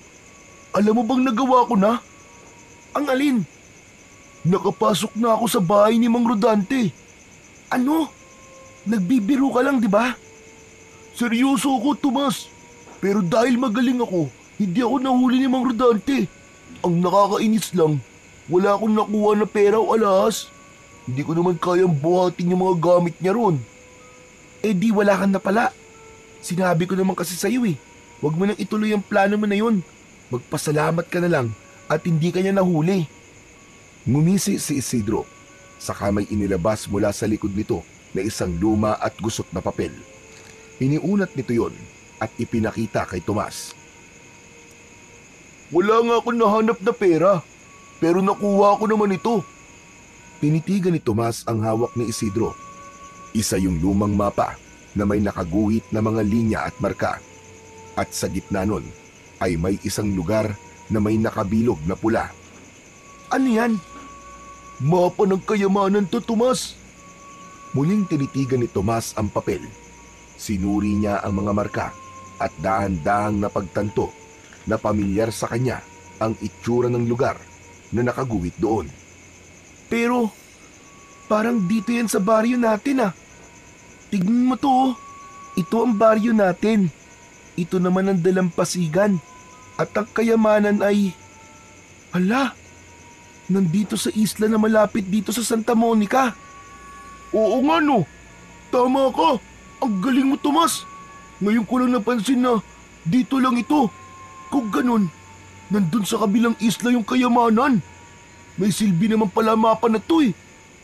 Alam mo bang nagawa ko na? Ang alin? Nakapasok na ako sa bahay ni Mang Rodante. Ano? Nagbibiro ka lang, di ba? Seryoso ako, Tomas. Pero dahil magaling ako, hindi ako nahuli ni Mang Rodante. Ang nakakainis lang, wala akong nakuha na pera o alahas. Hindi ko naman kayang buhatin yung mga gamit niya ron. Eh di wala ka na pala. Sinabi ko naman kasi sa'yo eh, huwag mo nang ituloy ang plano mo na yun. Magpasalamat ka na lang at hindi ka niya nahuli. Ngumisi si Isidro, saka may inilabas mula sa likod nito na isang luma at gusot na papel. Iniunat nito yon at ipinakita kay Tomas. Wala nga akong nahanap na pera, pero nakuha ko naman ito. Tinitigan ni Tomas ang hawak ni Isidro. Isa yung lumang mapa na may nakaguhit na mga linya at marka. At sa gitna nun ay may isang lugar na may nakabilog na pula. Ano yan? Mapa ng kayamanan to, Tomas. Muling tinitigan ni Tomas ang papel. Sinuri niya ang mga marka at dahan-dahang napagtanto na pamilyar sa kanya ang itsura ng lugar na nakaguhit doon. Pero parang dito yan sa baryo natin ah. Tignan mo to oh. Ito ang baryo natin. Ito naman ang dalampasigan. At ang kayamanan ay... Hala, nandito sa isla na malapit dito sa Santa Monica. Oo nga no. Tama ka. Ang galing mo, Tomas. Ngayon ko lang napansin na dito lang ito. Kung ganun, nandun sa kabilang isla yung kayamanan. May silbi naman pala mapa na to eh.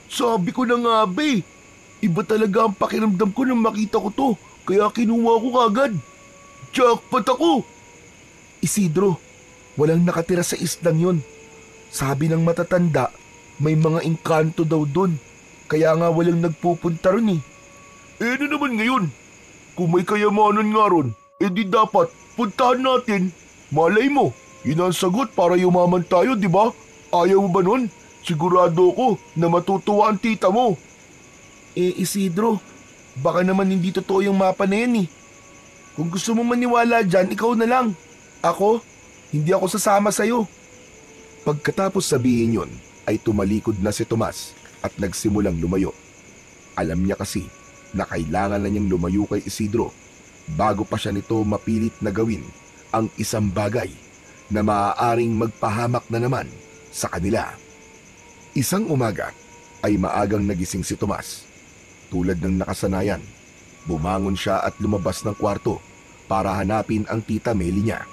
Sabi ko na nga ba eh. Iba talaga ang pakiramdam ko nang makita ko to. Kaya kinuha ko kagad. Jackpot ako! Isidro, walang nakatira sa islang yon. Sabi ng matatanda, may mga engkanto daw doon. Kaya nga walang nagpupunta ron eh. Eh ano naman ngayon? Kung may kayamanan nga ron, di dapat puntahan natin. Malay mo, yun ang sagot para yumaman tayo, di ba? Ayaw mo ba nun? Sigurado ko na matutuwa ang tita mo. Eh Isidro, baka naman hindi totoo yung mapa na yan eh. Kung gusto mo maniwala dyan, ikaw na lang. Ako, hindi ako sasama sa'yo. Pagkatapos sabihin yon, ay tumalikod na si Tomas at nagsimulang lumayo. Alam niya kasi na kailangan na niyang lumayo kay Isidro bago pa siya nito mapilit na gawin ang isang bagay na maaaring magpahamak na naman sa kanila. Isang umaga ay maagang nagising si Tomas. Tulad ng nakasanayan, bumangon siya at lumabas ng kwarto para hanapin ang tita Meli niya.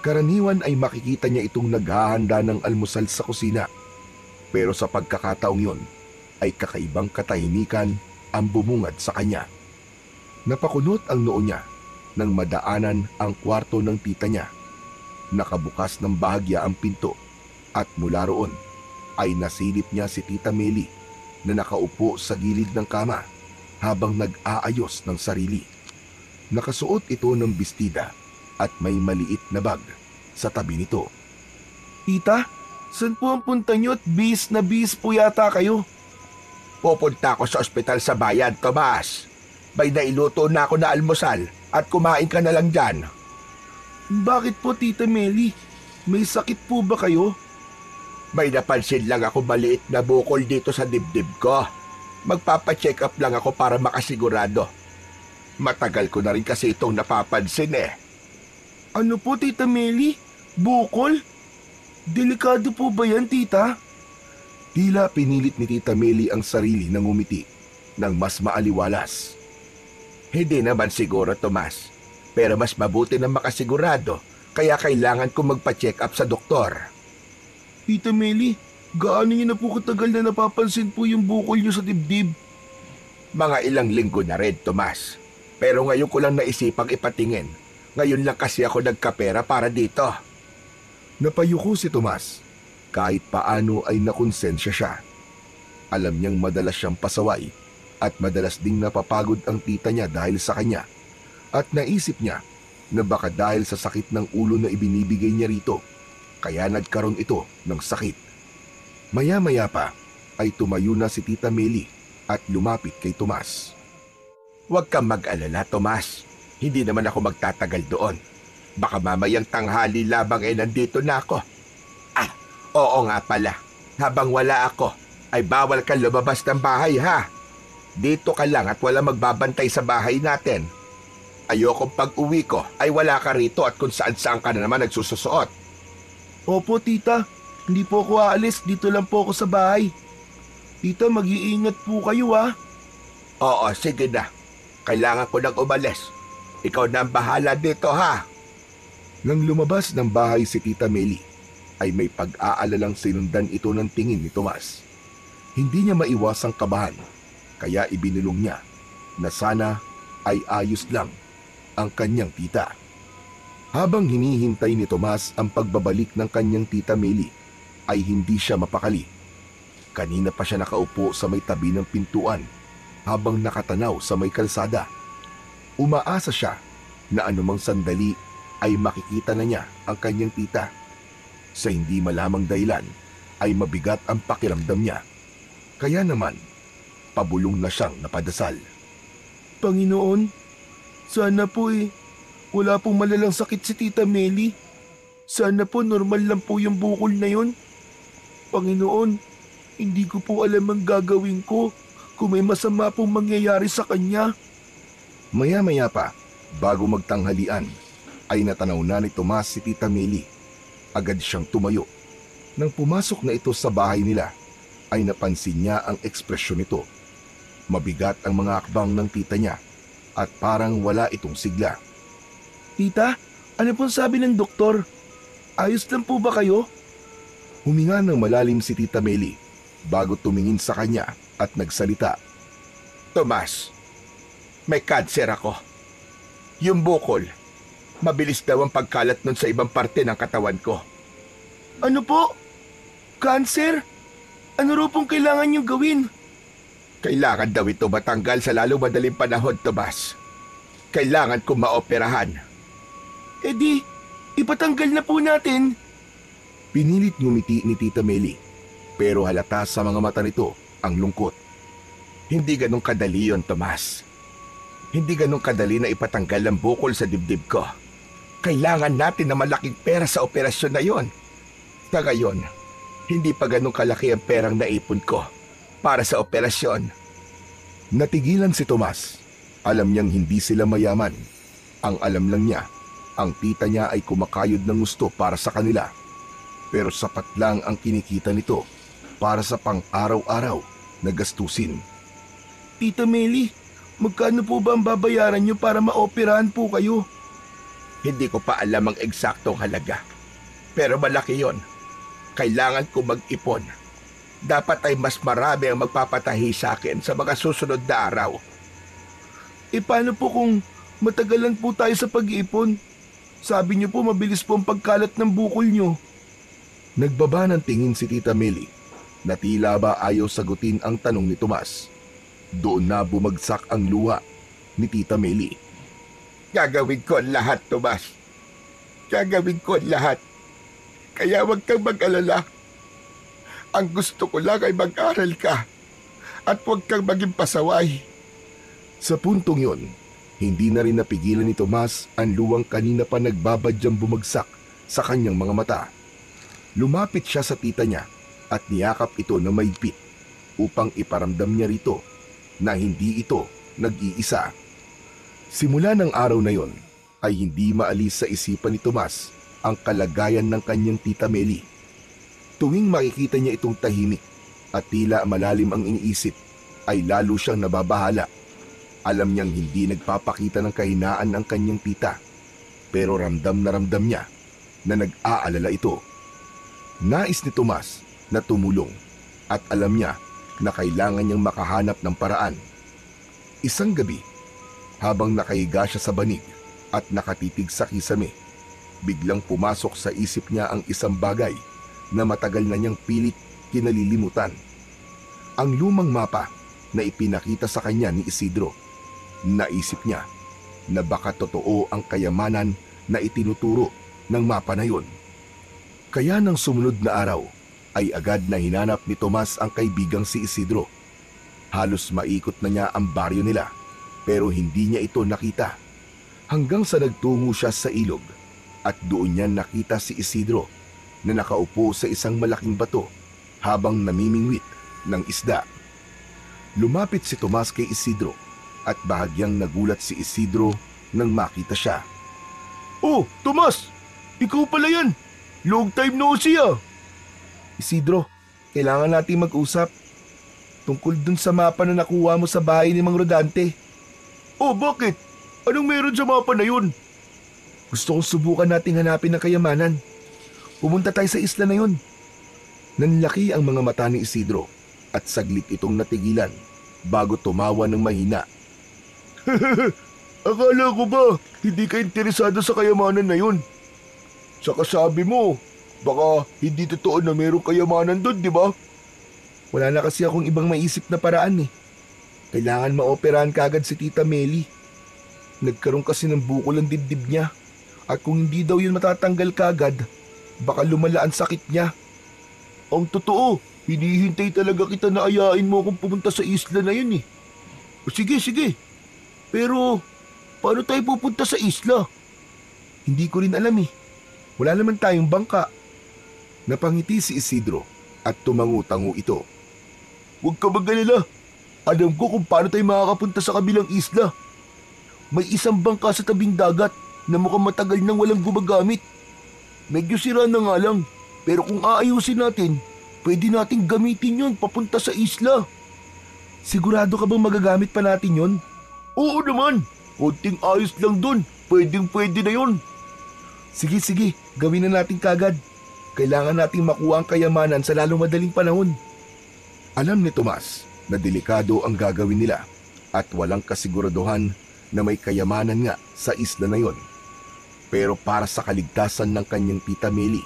Karaniwan ay makikita niya itong naghahanda ng almusal sa kusina. Pero sa pagkakataong yon ay kakaibang katahimikan ang bumungad sa kanya. Napakunot ang noo niya nang madaanan ang kwarto ng tita niya. Nakabukas ng bahagya ang pinto at mula roon ay nasilip niya si Tita Meli na nakaupo sa gilid ng kama habang nag-aayos ng sarili. Nakasuot ito ng bestida at may maliit na bag sa tabi nito. Tita, saan po ang punta niyo at bis na bis po yata kayo? Pupunta ako sa ospital sa bayan, Tomas. May nailuto na ako na almusal at kumain ka na lang dyan. Bakit po, Tita Meli? May sakit po ba kayo? May napansin lang ako maliit na bukol dito sa dibdib ko. Magpapacheck up lang ako para makasigurado. Matagal ko na rin kasi itong napapansin eh. Ano po, Tita Meli? Bukol? Delikado po ba yan, Tita? Tila pinilit ni Tita Meli ang sarili ng ngumiti ng mas maaliwalas. Hindi naman siguro, Tomas. Pero mas mabuti na makasigurado, kaya kailangan ko magpa-check up sa doktor. Tita Meli, gaano niyo na po katagal na napapansin po yung bukol niyo sa dibdib? Mga ilang linggo na rin, Tomas. Pero ngayon ko lang naisipang ipatingin. Ngayon lang kasi ako nagkapera para dito. Napayuko si Tomas. Kahit paano ay nakonsensya siya. Alam niyang madalas siyang pasaway at madalas ding napapagod ang tita niya dahil sa kanya. At naisip niya na baka dahil sa sakit ng ulo na ibinibigay niya rito, kaya nagkaroon ito ng sakit. Maya-maya pa ay tumayo na si Tita Meli at lumapit kay Tomas. Huwag kang mag-alala, Tomas. Hindi naman ako magtatagal doon. Baka mamayang tanghali labang nandito na ako. Ah, oo nga pala. Habang wala ako, ay bawal kang lumabas ng bahay, ha? Dito ka lang at wala magbabantay sa bahay natin. Ayokong pag-uwi ko ay wala ka rito at kung saan-saan ka na naman nagsususuot. Opo, Tita. Hindi po ako aalis. Dito lang po ako sa bahay. Tita, mag-iingat po kayo, ha? Oo, sige na. Kailangan ko nang umalis. Ikaw na ang bahala dito, ha? Nang lumabas ng bahay si Tita Meli, ay may pag-aalalang sinundan ito ng tingin ni Tomas. Hindi niya maiwasang kabahan, kaya ibinulong niya na sana ay ayos lang ang kanyang tita. Habang hinihintay ni Tomas ang pagbabalik ng kanyang Tita Meli, ay hindi siya mapakali. Kanina pa siya nakaupo sa may tabi ng pintuan habang nakatanaw sa may kalsada. Umaasa siya na anumang sandali ay makikita na niya ang kanyang tita. Sa hindi malamang dahilan ay mabigat ang pakiramdam niya. Kaya naman, pabulong na siyang napadasal. Panginoon, sana po wala pong malalang sakit si Tita Meli. Sana po normal lang po yung bukol na yon. Panginoon, hindi ko po alam ang gagawin ko kung may masama pong mangyayari sa kanya. Maya-maya pa, bago magtanghalian, ay natanaw na ni Tomas si Tita Meli. Agad siyang tumayo. Nang pumasok na ito sa bahay nila, ay napansin niya ang ekspresyon nito. Mabigat ang mga akbang ng tita niya at parang wala itong sigla. Tita, ano pong sabi ng doktor? Ayos lang po ba kayo? Huminga ng malalim si Tita Meli bago tumingin sa kanya at nagsalita. Tomas, may cancer ako. Yung bukol, mabilis daw ang pagkalat nun sa ibang parte ng katawan ko. Ano po? Cancer? Ano raw pong kailangan niyong gawin? Kailangan daw ito matanggal sa lalong madaling panahon, Tomas. Kailangan kong maoperahan. E di, ipatanggal na po natin. Pinilit ngumiti ni Tita Meli, pero halata sa mga mata nito ang lungkot. Hindi ganun kadali yon, Tomas. Hindi ganun kadali na ipatanggal ang bukol sa dibdib ko. Kailangan natin na malaking pera sa operasyon na yon. Sa ngayon, hindi pa ganun kalaki ang perang naipon ko para sa operasyon. Natigilan si Tomas. Alam niyang hindi sila mayaman. Ang alam lang niya, ang tita niya ay kumakayod ng gusto para sa kanila. Pero sapat lang ang kinikita nito para sa pang-araw-araw na gastusin. Tita Meli, magkano po ba ang babayaran niyo para maoperahan po kayo? Hindi ko pa alam ang eksaktong halaga. Pero malaki yon. Kailangan ko mag-ipon. Dapat ay mas marami ang magpapatahi sa akin sa mga susunod na araw. E paano po kung matagalan po tayo sa pag-iipon? Sabi niyo po mabilis po ang pagkalat ng bukol niyo. Nagbaba ng tingin si Tita Meli na tila ba ayaw sagutin ang tanong ni Tomas. Doon na bumagsak ang luha ni Tita Meli. Gagawin ko ang lahat, Tomas. Gagawin ko ang lahat. Kaya huwag kang mag-alala. Ang gusto ko lang ay mag-aral ka at huwag kang maging pasaway. Sa puntong yon, hindi na rin napigilan ni Tomas ang luwang kanina pa nagbabadyang bumagsak sa kanyang mga mata. Lumapit siya sa tita niya at niyakap ito na mahigpit upang iparamdam niya rito na hindi ito nag-iisa. Simula ng araw na yon ay hindi maalis sa isipan ni Tomas ang kalagayan ng kanyang tita Meli. Tuwing makikita niya itong tahimik at tila malalim ang iniisip, ay lalo siyang nababahala. Alam niyang hindi nagpapakita ng kahinaan ang kanyang tita, pero ramdam niya na nag-aalala ito. Nais ni Tomas na tumulong at alam niya na kailangan niyang makahanap ng paraan. Isang gabi, habang nakahiga siya sa banig at nakatitig sa kisame, biglang pumasok sa isip niya ang isang bagay na matagal na niyang pilit kinalilimutan. Ang lumang mapa na ipinakita sa kanya ni Isidro. Naisip niya na baka totoo ang kayamanan na itinuturo ng mapa na yun. Kaya nang sumunod na araw ay agad na hinanap ni Tomas ang kaibigang si Isidro. Halos maikot na niya ang baryo nila pero hindi niya ito nakita. Hanggang sa nagtungo siya sa ilog at doon niya nakita si Isidro na nakaupo sa isang malaking bato habang namimingwit ng isda. Lumapit si Tomas kay Isidro at bahagyang nagulat si Isidro nang makita siya. Oh, Tomas! Ikaw pala yan! Long time no see ah! Isidro, kailangan natin mag-usap tungkol dun sa mapa na nakuha mo sa bahay ni Mang Rodante. Oh, bakit? Anong meron sa mapa na yun? Gusto kong subukan nating hanapin ang kayamanan. Pumunta tayo sa isla na yun. Nanlaki ang mga mata ni Isidro at saglit itong natigilan bago tumawa ng mahina. Akala ko ba hindi ka interesado sa kayamanan na yun? Saka sabi mo, baka hindi totoo na mayroong kayamanan doon, di ba? Wala na kasi akong ibang maisip na paraan eh. Kailangan maoperahan kagad si Tita Meli. Nagkaroon kasi ng bukol ang dibdib niya. At kung hindi daw yun matatanggal kagad, baka lumala ang sakit niya. Ang totoo, hinihintay talaga kita na ayain mo kung pumunta sa isla na yun eh. Sige, sige. Pero, paano tayo pupunta sa isla? Hindi ko rin alam eh. Wala naman tayong bangka. Napangiti si Isidro at tumangu-tangu ito. Huwag ka mag-alala. Alam ko kung paano tayo makakapunta sa kabilang isla. May isang bangka sa tabing dagat na mukhang matagal nang walang gumagamit. Medyo sira na nga lang, pero kung aayusin natin, pwede nating gamitin yon papunta sa isla. Sigurado ka bang magagamit pa natin yon? Oo naman, konting ayos lang dun, pwedeng-pwede na yon. Sige, sige, gawin na natin kagad. Kailangan nating makuha ang kayamanan sa lalong madaling panahon. Alam ni Tomas na delikado ang gagawin nila at walang kasiguraduhan na may kayamanan nga sa isla na yon. Pero para sa kaligtasan ng kanyang Tita Meli,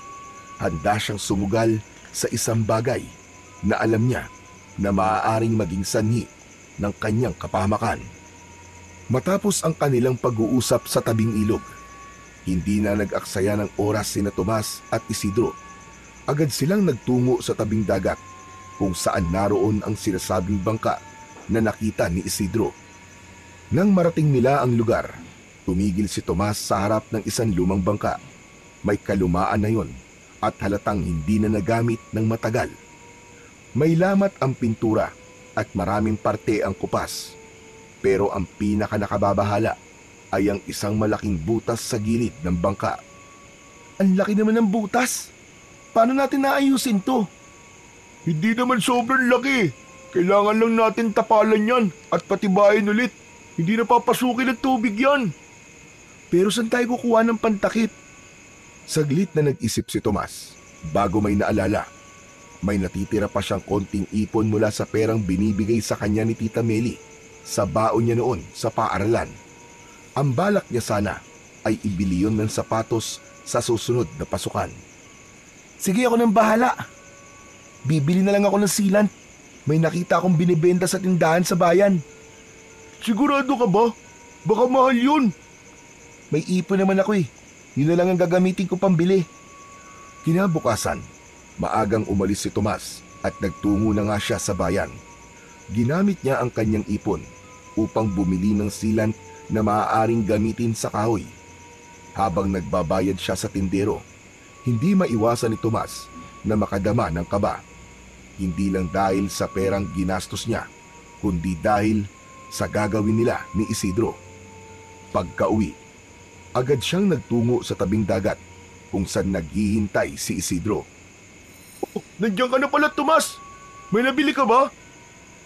handa siyang sumugal sa isang bagay na alam niya na maaaring maging sanhi ng kanyang kapahamakan. Matapos ang kanilang pag-uusap sa tabing ilog, hindi na nag-aksaya ng oras sina Tomas at Isidro. Agad silang nagtungo sa tabing dagat kung saan naroon ang sinasabing bangka na nakita ni Isidro. Nang marating nila ang lugar, tumigil si Tomas sa harap ng isang lumang bangka. May kalumaan na yon at halatang hindi na nagamit ng matagal. May lamat ang pintura at maraming parte ang kupas. Pero ang pinaka-nakababahala ay ang isang malaking butas sa gilid ng bangka. Ang laki naman ng butas! Paano natin naayusin to? Hindi naman sobrang laki. Kailangan lang natin tapalan yan at patibayin ulit. Hindi napapasukin ng tubig yan. Pero saan tayo kukuha ng pantakip? Saglit na nag-isip si Tomas bago may naalala. May natitira pa siyang konting ipon mula sa perang binibigay sa kanya ni Tita Meli sa baon niya noon sa paaralan. Ang balak niya sana ay ibili yun ng sapatos sa susunod na pasukan. Sige, ako nang bahala. Bibili na lang ako ng sealant. May nakita akong binibenta sa tindahan sa bayan. Sigurado ka ba? Baka mahal yun. May ipon naman ako eh. Yun na lang ang gagamitin ko pambili. Kinabukasan, maagang umalis si Tomas at nagtungo na nga siya sa bayan. Ginamit niya ang kanyang ipon upang bumili ng sealant na maaaring gamitin sa kahoy. Habang nagbabayad siya sa tindero, hindi maiwasan ni Tomas na makadama ng kaba. Hindi lang dahil sa perang ginastos niya, kundi dahil sa gagawin nila ni Isidro. Pagka-uwi, agad siyang nagtungo sa tabing dagat kung saan naghihintay si Isidro. Oh, nandiyan ka na pala, Tomas! May nabili ka ba?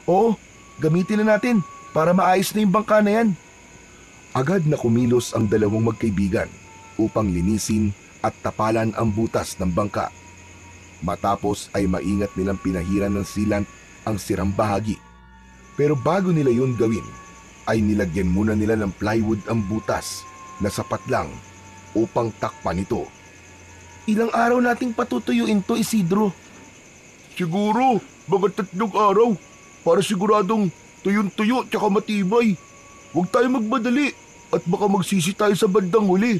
Oo, gamitin na natin para maayos na yung bangka na yan. Agad na kumilos ang dalawang magkaibigan upang linisin at tapalan ang butas ng bangka. Matapos ay maingat nilang pinahiran ng sealant ang sirang bahagi. Pero bago nila yun gawin, ay nilagyan muna nila ng plywood ang butas na sapat lang upang takpan ito. Ilang araw nating patutuyuin to, Isidro? Siguro, mga 3 araw. Para siguradong tuyong-tuyo tsaka matibay. Huwag tayo magmadali at baka magsisi tayo sa bandang huli.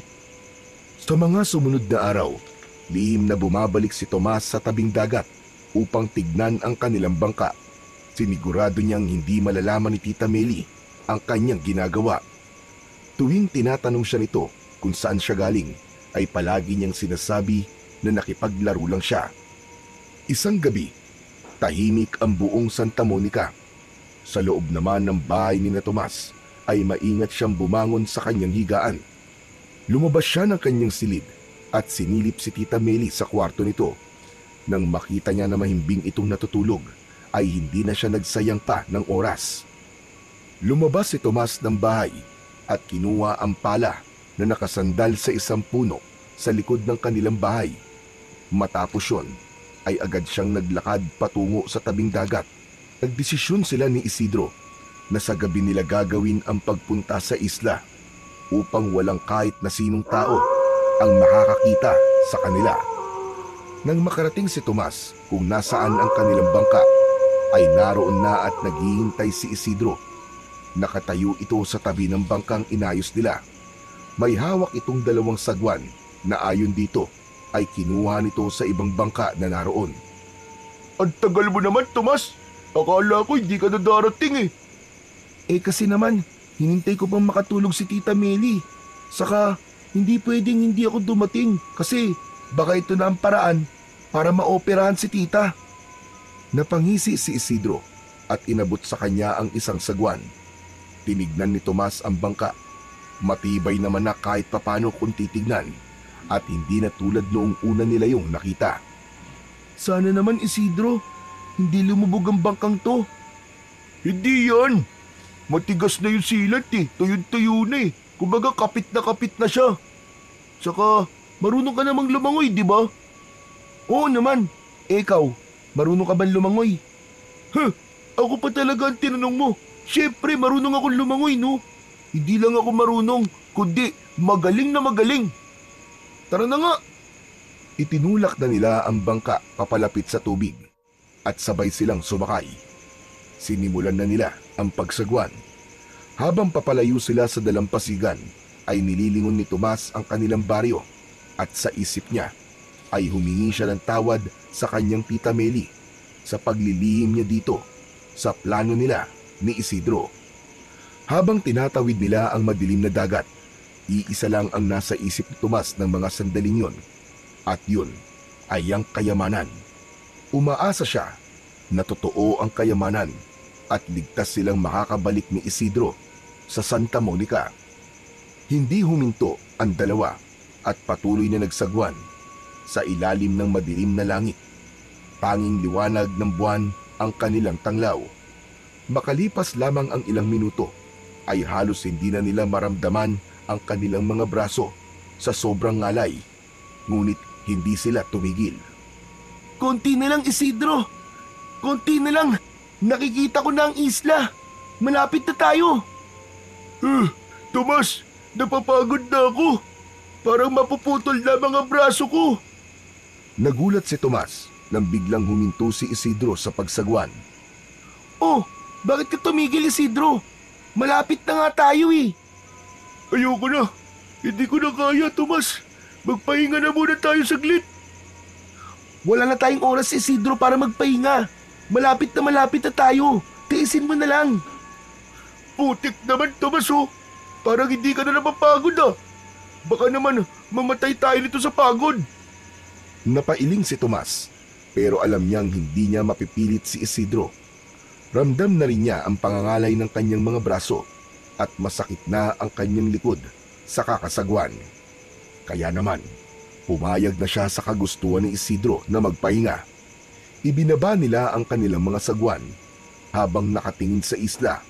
Sa mga sumunod na araw, lihim na bumabalik si Tomas sa tabing dagat upang tignan ang kanilang bangka. Sinigurado niyang hindi malalaman ni Tita Meli ang kanyang ginagawa. Tuwing tinatanong siya nito kung saan siya galing, ay palagi niyang sinasabi na nakipaglaro lang siya. Isang gabi, tahimik ang buong Santa Monica. Sa loob naman ng bahay ni na Tomas ay maingat siyang bumangon sa kanyang higaan. Lumabas siya ng kanyang silid at sinilip si Tita Meli sa kwarto nito. Nang makita niya na mahimbing itong natutulog, ay hindi na siya nagsayang pa ng oras. Lumabas si Tomas ng bahay at kinuha ang pala na nakasandal sa isang puno sa likod ng kanilang bahay. Matapos yun, ay agad siyang naglakad patungo sa tabing dagat. Nagdesisyon sila ni Isidro na sa gabi nila gagawin ang pagpunta sa isla upang walang kahit na sinong tao ang makakakita sa kanila. Nang makarating si Tomas kung nasaan ang kanilang bangka, ay naroon na at naghihintay si Isidro. Nakatayo ito sa tabi ng bangkang inayos nila. May hawak itong 2 sagwan na ayon dito ay kinuha nito sa ibang bangka na naroon. Ang tagal mo naman, Tomas! Akala ko hindi ka na darating eh. Eh kasi naman, hinintay ko pang makatulog si Tita Meli. Saka, hindi pwedeng hindi ako dumating kasi baka ito na ang paraan para maoperahan si Tita. Napangisi si Isidro at inabot sa kanya ang isang sagwan. Tinignan ni Tomas ang bangka. Matibay naman na kahit papano kung titignan at hindi na tulad noong una nila yung nakita. Sana naman, Isidro, hindi lumubog ang bangkang to. Hindi yan. Matigas na yung silat eh. Tuyo-tuyo na eh. Kumbaga kapit na siya. Tsaka, marunong ka namang lumangoy, di ba? Oo naman. Ikaw, marunong ka bang lumangoy? Ako pa talaga ang tinanong mo. Siyempre, marunong akong lumangoy, no? Hindi lang ako marunong, kundi magaling na magaling. Tara na nga. Itinulak na nila ang bangka papalapit sa tubig at sabay silang sumakay. Sinimulan na nila ang pagsagwan. Habang papalayo sila sa dalampasigan, ay nililingon ni Tomas ang kanilang baryo at sa isip niya ay humingi siya ng tawad sa kanyang Tita Meli sa paglilihim niya dito sa plano nila ni Isidro. Habang tinatawid nila ang madilim na dagat, iisa lang ang nasa isip ni Tomas ng mga sandaling yon, at yun ay ang kayamanan. Umaasa siya na totoo ang kayamanan at ligtas silang makakabalik ni Isidro sa Santa Monica. Hindi huminto ang dalawa at patuloy na nagsagwan sa ilalim ng madilim na langit. Tanging liwanag ng buwan ang kanilang tanglaw. Makalipas lamang ang ilang minuto, ay halos hindi na nila maramdaman ang kanilang mga braso sa sobrang ngalay. Ngunit hindi sila tumigil. Konti na lang, Isidro. Konti na lang. Nakikita ko na ang isla. Malapit na tayo. Tomas, napapagod na ako. Parang mapuputol na mga braso ko. Nagulat si Tomas nang biglang huminto si Isidro sa pagsagwan. Oh, bakit ka tumigil, Isidro? Malapit na nga tayo eh. Ayoko na. Hindi ko na kaya, Tomas. Magpahinga na muna tayo saglit. Wala na tayong oras, Isidro, para magpahinga. Malapit na tayo. Tiisin mo na lang. Putik naman, Tomas, oh. Parang hindi ka na napapagod, ah. Baka naman mamatay tayo nito sa pagod. Napailing si Tomas, pero alam niyang hindi niya mapipilit si Isidro. Ramdam na rin niya ang pangangalay ng kanyang mga braso at masakit na ang kanyang likod sa kakasagwan. Kaya naman, pumayag na siya sa kagustuhan ni Isidro na magpahinga. Ibinaba nila ang kanilang mga sagwan habang nakatingin sa isla.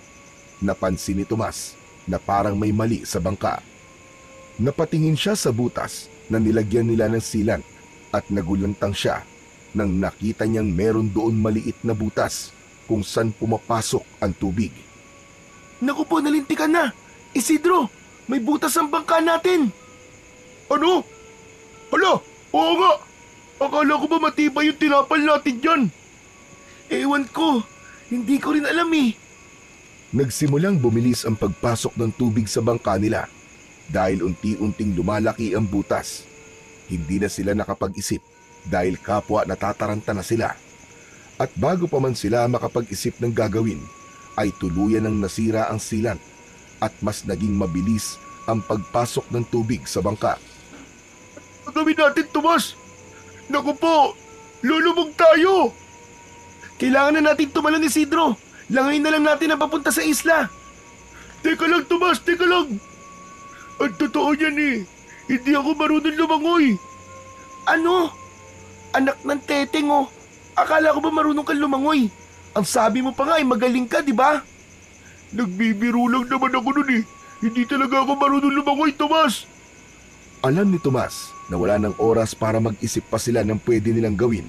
Napansin ni Tomas na parang may mali sa bangka. Napatingin siya sa butas na nilagyan nila ng silan at nagulantang siya nang nakita niyang meron doon maliit na butas kung saan pumapasok ang tubig. Naku po, nalintikan na. Isidro, may butas ang bangka natin. Ano? Hala, oo nga. Akala ko ba matibay yung tinapal natin dyan? Ewan ko, hindi ko rin alam eh. Nagsimulang bumilis ang pagpasok ng tubig sa bangka nila dahil unti-unting lumalaki ang butas. Hindi na sila nakapag-isip dahil kapwa natataranta na sila. At bago pa man sila makapag-isip ng gagawin, ay tuluyan ng nasira ang silan at mas naging mabilis ang pagpasok ng tubig sa bangka. Ang gawin natin, Tomas? Naku po, lulubog tayo. Kailangan na natin tumalon, Isidro. Langayin na lang natin ang papunta sa isla. Teka lang, Tomas, teka lang. Ang totoo yan eh. Hindi ako marunong lumangoy. Ano? Anak ng teteng oh. Akala ko ba marunong kang lumangoy? Ang sabi mo pa nga ay magaling ka, di ba? Nagbibiro lang naman ako nun eh. Hindi talaga ako marunong lumangoy, Tomas. Alam ni Tomas na wala ng oras para mag-isip pa sila ng pwede nilang gawin.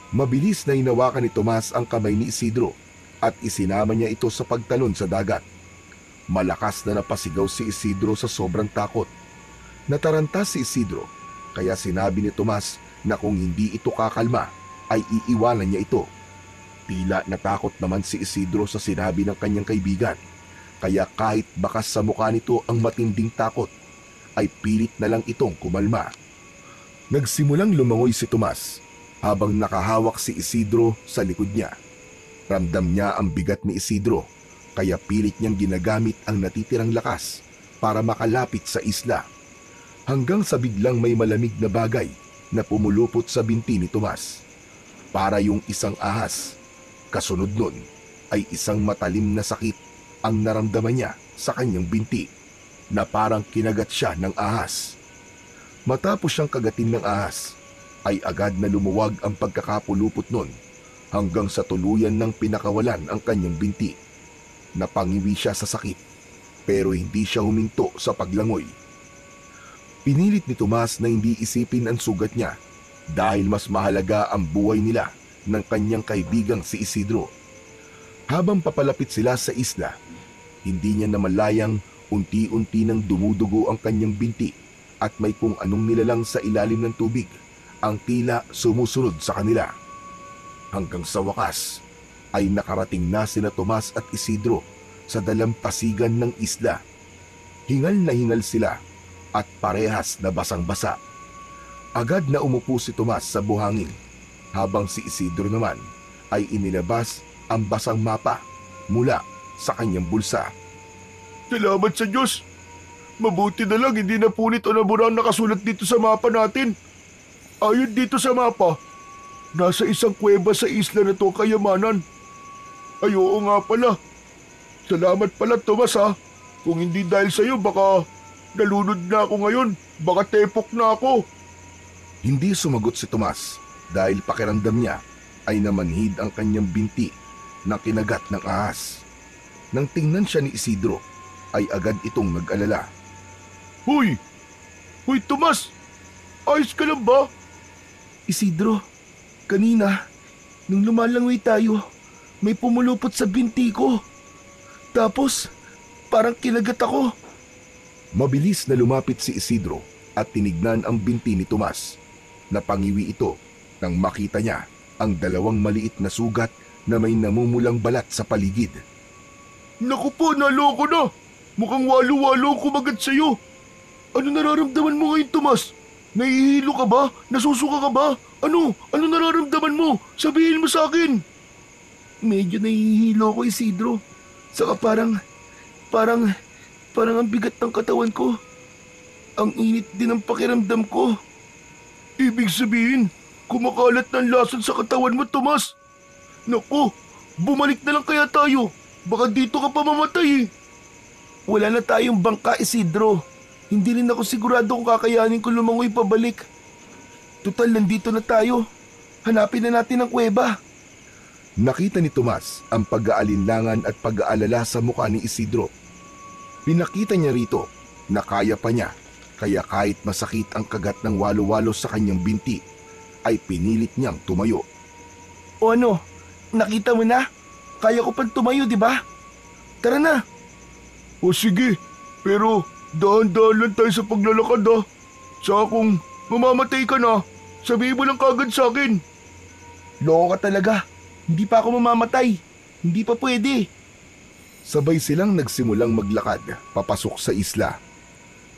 Mabilis na hinawakan ni Tomas ang kamay ni Isidro at isinama niya ito sa pagtalon sa dagat. Malakas na napasigaw si Isidro sa sobrang takot. Nataranta si Isidro kaya sinabi ni Tomas na kung hindi ito kakalma ay iiwanan niya ito. Tila natakot naman si Isidro sa sinabi ng kanyang kaibigan, kaya kahit bakas sa mukha nito ang matinding takot, ay pilit na lang itong kumalma. Nagsimulang lumangoy si Tomas habang nakahawak si Isidro sa likod niya. Ramdam niya ang bigat ni Isidro, kaya pilit niyang ginagamit ang natitirang lakas para makalapit sa isla. Hanggang sa biglang may malamig na bagay na pumulupot sa binti ni Tomas. Para yung isang ahas. Kasunod nun ay isang matalim na sakit ang naramdaman niya sa kanyang binti na parang kinagat siya ng ahas. Matapos siyang kagatin ng ahas, ay agad na lumuwag ang pagkakapulupot nun hanggang sa tuluyan ng pinakawalan ang kanyang binti. Napangiwi siya sa sakit pero hindi siya huminto sa paglangoy. Pinilit ni Tomas na hindi isipin ang sugat niya dahil mas mahalaga ang buhay nila ng kanyang kaibigang si Isidro. Habang papalapit sila sa isla, hindi niya namalayang unti-unti nang dumudugo ang kanyang binti at may kung anong nilalang sa ilalim ng tubig ang tila sumusunod sa kanila. Hanggang sa wakas ay nakarating na sina Tomas at Isidro sa dalampasigan ng isla. Hingal na hingal sila at parehas na basang-basa. Agad na umupo si Tomas sa buhangin habang si Isidro naman ay inilabas ang basang mapa mula sa kanyang bulsa. Salamat sa Diyos. Mabuti na lang hindi napunit o nabura ang nakasulat dito sa mapa natin. Ayon dito sa mapa, nasa isang kuweba sa isla na to kayamanan. Ay oo nga pala. Salamat pala, Tomas ha. Kung hindi dahil sa iyo, baka nalunod na ako ngayon. Baka tepok na ako. Hindi sumagot si Tomas dahil pakiramdam niya ay namanhid ang kanyang binti na kinagat ng ahas. Nang tingnan siya ni Isidro, ay agad itong nag-alala. Huy! Huy, Tomas! Ayos ka lang ba? Isidro, kanina, nung lumalangoy tayo, may pumulupot sa binti ko. Tapos, parang kinagat ako. Mabilis na lumapit si Isidro at tinignan ang binti ni Tomas. Napangiwi ito nang makita niya ang dalawang maliit na sugat na may namumulang balat sa paligid. Naku po, naloko na! Mukhang walo-walo ang kumagat sa'yo. Ano nararamdaman mo ngayon, Tomas? Nahihilo ka ba? Nasusuka ka ba? Ano? Ano nararamdaman mo? Sabihin mo sa akin! Medyo nahihilo ko, Isidro. Saka parang ang bigat ng katawan ko. Ang init din ng pakiramdam ko. Ibig sabihin, kumakalat ng lason sa katawan mo, Tomas. Naku, bumalik na lang kaya tayo. Baka dito ka pa mamatay eh. Wala na tayong bangka, Isidro. Hindi rin ako sigurado kung kakayanin ko lumangoy pabalik. Tutal, nandito na tayo. Hanapin na natin ang kuweba. Nakita ni Tomas ang pag-aalinlangan at pag-aalala sa mukha ni Isidro. Pinakita niya rito na kaya pa niya, kaya kahit masakit ang kagat ng walo-walo sa kanyang binti, ay pinilit niyang tumayo. O ano, nakita mo na? Kaya ko pang tumayo, di ba? Tara na. O sige, pero dahan-dahan lang tayo sa paglalakad ah. Saka kung mamamatay ka na, sabihin mo lang kagad sa akin. Loko ka talaga. Hindi pa ako mamamatay. Hindi pa pwede. Sabay silang nagsimulang maglakad papasok sa isla.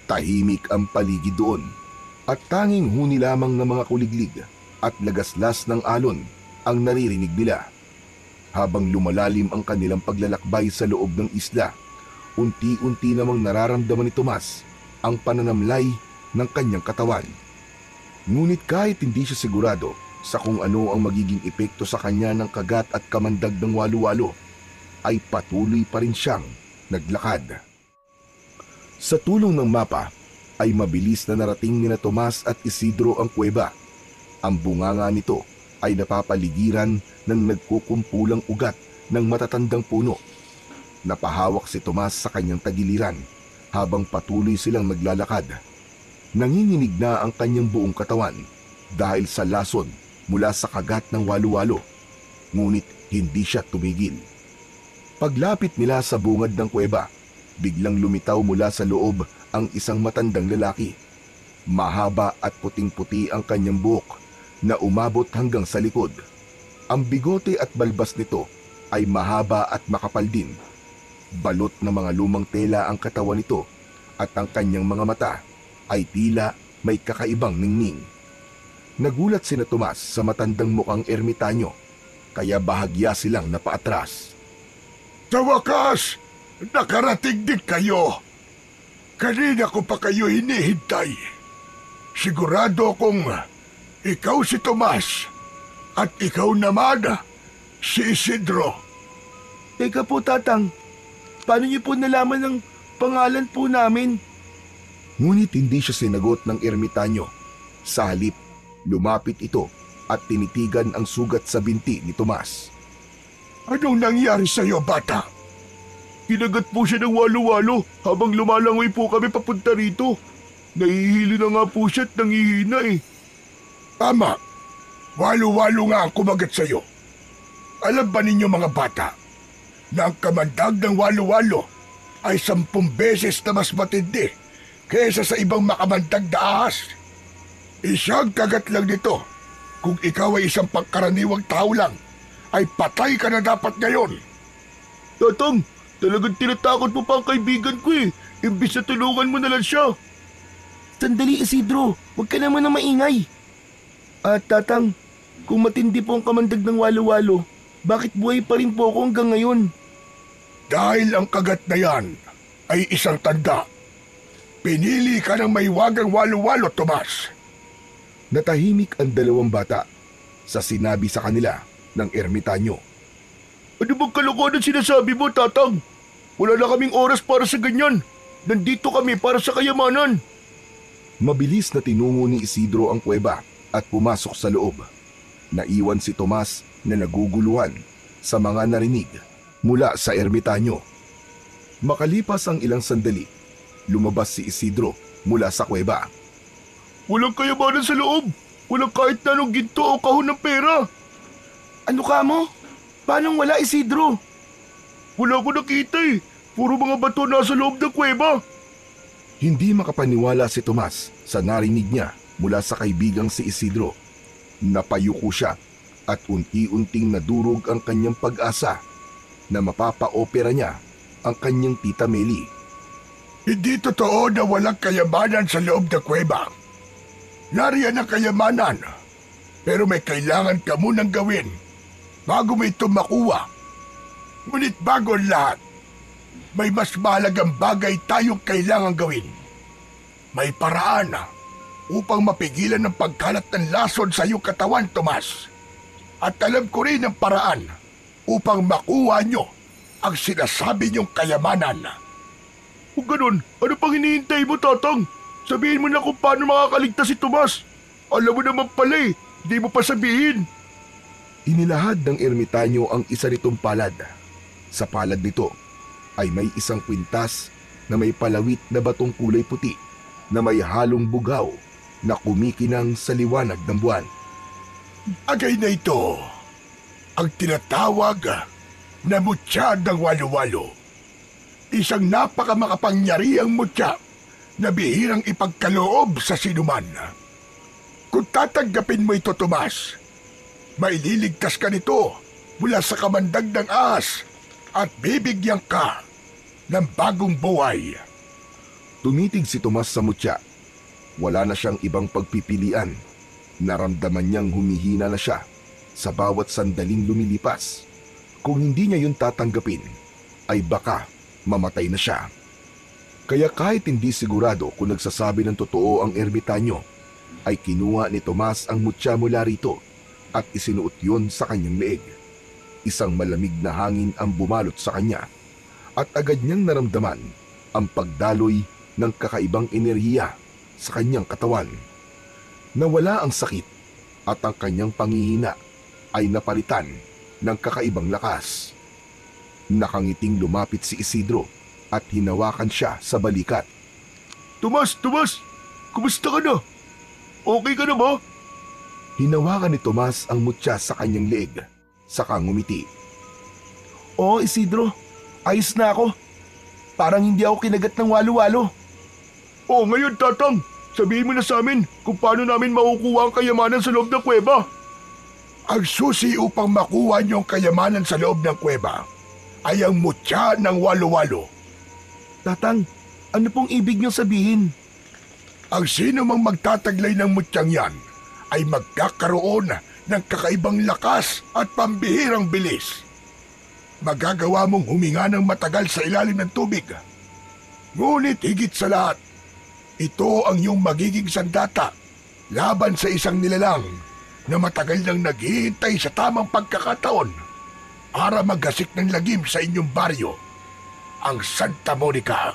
Tahimik ang paligid doon at tanging huni lamang ng mga kuliglig at lagaslas ng alon ang naririnig nila. Habang lumalalim ang kanilang paglalakbay sa loob ng isla, unti-unti namang nararamdaman ni Tomas ang pananamlay ng kanyang katawan. Ngunit kahit hindi siya sigurado sa kung ano ang magiging epekto sa kanya ng kagat at kamandag ng walo-walo, ay patuloy pa rin siyang naglakad. Sa tulong ng mapa, ay mabilis na narating nina Tomas at Isidro ang kuweba. Ang bunganga nito ay napapaligiran ng nagkukumpulang ugat ng matatandang puno. Napahawak si Tomas sa kanyang tagiliran habang patuloy silang naglalakad. Nanginginig na ang kanyang buong katawan dahil sa lason mula sa kagat ng walo-walo. Ngunit hindi siya tumigil. Paglapit nila sa bungad ng kuweba, biglang lumitaw mula sa loob ang isang matandang lalaki. Mahaba at puting-puti ang kanyang buhok na umabot hanggang sa likod. Ang bigote at balbas nito ay mahaba at makapal din. Balot na mga lumang tela ang katawan nito at ang kanyang mga mata ay tila may kakaibang ningning. Nagulat sina Tomas sa matandang mukhang ermitanyo, kaya bahagya silang napaatras. Sa wakas, nakarating din kayo. Kanina ko pa kayo hinihintay. Sigurado akong ikaw si Tomas at ikaw naman si Isidro. Teka po, Tatang. Paano niyo po nalaman ang pangalan po namin? Ngunit hindi siya sinagot ng ermitanyo. Sa halip, lumapit ito at tinitigan ang sugat sa binti ni Tomas. Anong nangyari sa iyo, bata? Kinagat po siya ng walo-walo habang lumalangoy po kami papunta rito. Nahihilo na nga po siya at nangihina eh. Tama. Walo-walo nga ang kumagat sa iyo. Alam ba ninyo mga bata na ang kamandag ng walo-walo ay 10 beses na mas matindi kaysa sa ibang makamandag na ahas? Isang kagat lang nito. Kung ikaw ay isang pangkaraniwang tao lang, ay patay ka na dapat ngayon. Tatang, talagang tinatakot mo pa ang kaibigan ko eh. Imbis na tulungan mo na lang siya. Sandali, Isidro. Huwag ka naman na maingay. Tatang, kung matindi po ang kamandag ng walo-walo, bakit buhay pa rin po ako hanggang ngayon? Dahil ang kagat na yan ay isang tanda. Pinili ka ng maiwagang walo-walo, Tomas. Natahimik ang dalawang bata sa sinabi sa kanila ng ermitanyo. Ano bang kalokohan ang sinasabi mo, Tatang? Wala na kaming oras para sa ganyan. Nandito kami para sa kayamanan. Mabilis na tinungo ni Isidro ang kuweba at pumasok sa loob. Naiwan si Tomas na naguguluhan sa mga narinig mula sa ermitanyo. Makalipas ang ilang sandali, lumabas si Isidro mula sa kuweba. Walang kayamanan sa loob. Walang kahit na anong ginto o kahon ng pera. Ano ka mo? Paano wala, Isidro? Wala ko nakita eh. Puro mga bato nasa loob ng kuweba. Hindi makapaniwala si Tomas sa narinig niya mula sa kaibigang si Isidro. Napayuko siya at unti-unting nadurog ang kanyang pag-asa na mapapa-opera niya ang kanyang tita Meli. Hindi totoo na walang kayamanan sa loob ng kuweba. Nariyan ang kayamanan, pero may kailangan ka munang gawin bago mo ito makuha. Ngunit bago ang lahat, may mas mahalagang bagay tayong kailangan gawin. May paraan upang mapigilan ang pagkalat ng lason sa iyong katawan, Tomas. At alam ko rin ang paraan upang makuha nyo ang sinasabi niyong kayamanan. Kung ganun, ano pang hinihintay mo, Tatang? Sabihin mo na kung paano makakaligtas si Tomas. Alam mo naman pala di mo pa sabihin. Inilahad ng ermitanyo ang isa nitong palad. Sa palad nito ay may isang kwintas na may palawit na batong kulay puti na may halong bugaw na kumikinang sa liwanag ng buwan. Agay na ito ang tinatawag na mutya ng walo-walo. Isang napakamakapangyarihang mutya na bihirang ipagkaloob sa sinuman. Kung tatanggapin mo ito, Tomas, maililigtas ka nito mula sa kamandag ng ahas at bibigyan ka ng bagong buhay. Tumitig si Tomas sa mutya. Wala na siyang ibang pagpipilian. Naramdaman niyang humihina na siya sa bawat sandaling lumilipas. Kung hindi niya yun tatanggapin, ay baka mamatay na siya. Kaya kahit hindi sigurado kung nagsasabi ng totoo ang ermitanyo, ay kinuha ni Tomas ang mutya mula rito at isinuot yun sa kanyang leeg. Isang malamig na hangin ang bumalot sa kanya at agad niyang naramdaman ang pagdaloy ng kakaibang enerhiya sa kanyang katawan. Nawala ang sakit at ang kanyang panghihina ay napalitan ng kakaibang lakas. Nakangiting lumapit si Isidro at hinawakan siya sa balikat. Tomas! Kumusta ka na? Okay ka na ba? Hinawakan ni Tomas ang mutya sa kanyang leeg, saka ngumiti. Oo, Isidro. Ayos na ako. Parang hindi ako kinagat ng walo-walo. Oo, ngayon, Tatang. Sabihin mo na sa amin kung paano namin makukuha ang kayamanan sa loob ng kuweba. Ang susi upang makuha niyo ang kayamanan sa loob ng kuweba ay ang mutya ng walo-walo. Tatang, ano pong ibig niyong sabihin? Ang sino mang magtataglay ng mutyang yan ay magkakaroon ng kakaibang lakas at pambihirang bilis. Magagawa mong huminga ng matagal sa ilalim ng tubig. Ngunit higit sa lahat, ito ang iyong magiging sandata laban sa isang nilalang na matagal nang naghihintay sa tamang pagkakataon para maggasik ng lagim sa inyong baryo, ang Santa Monica.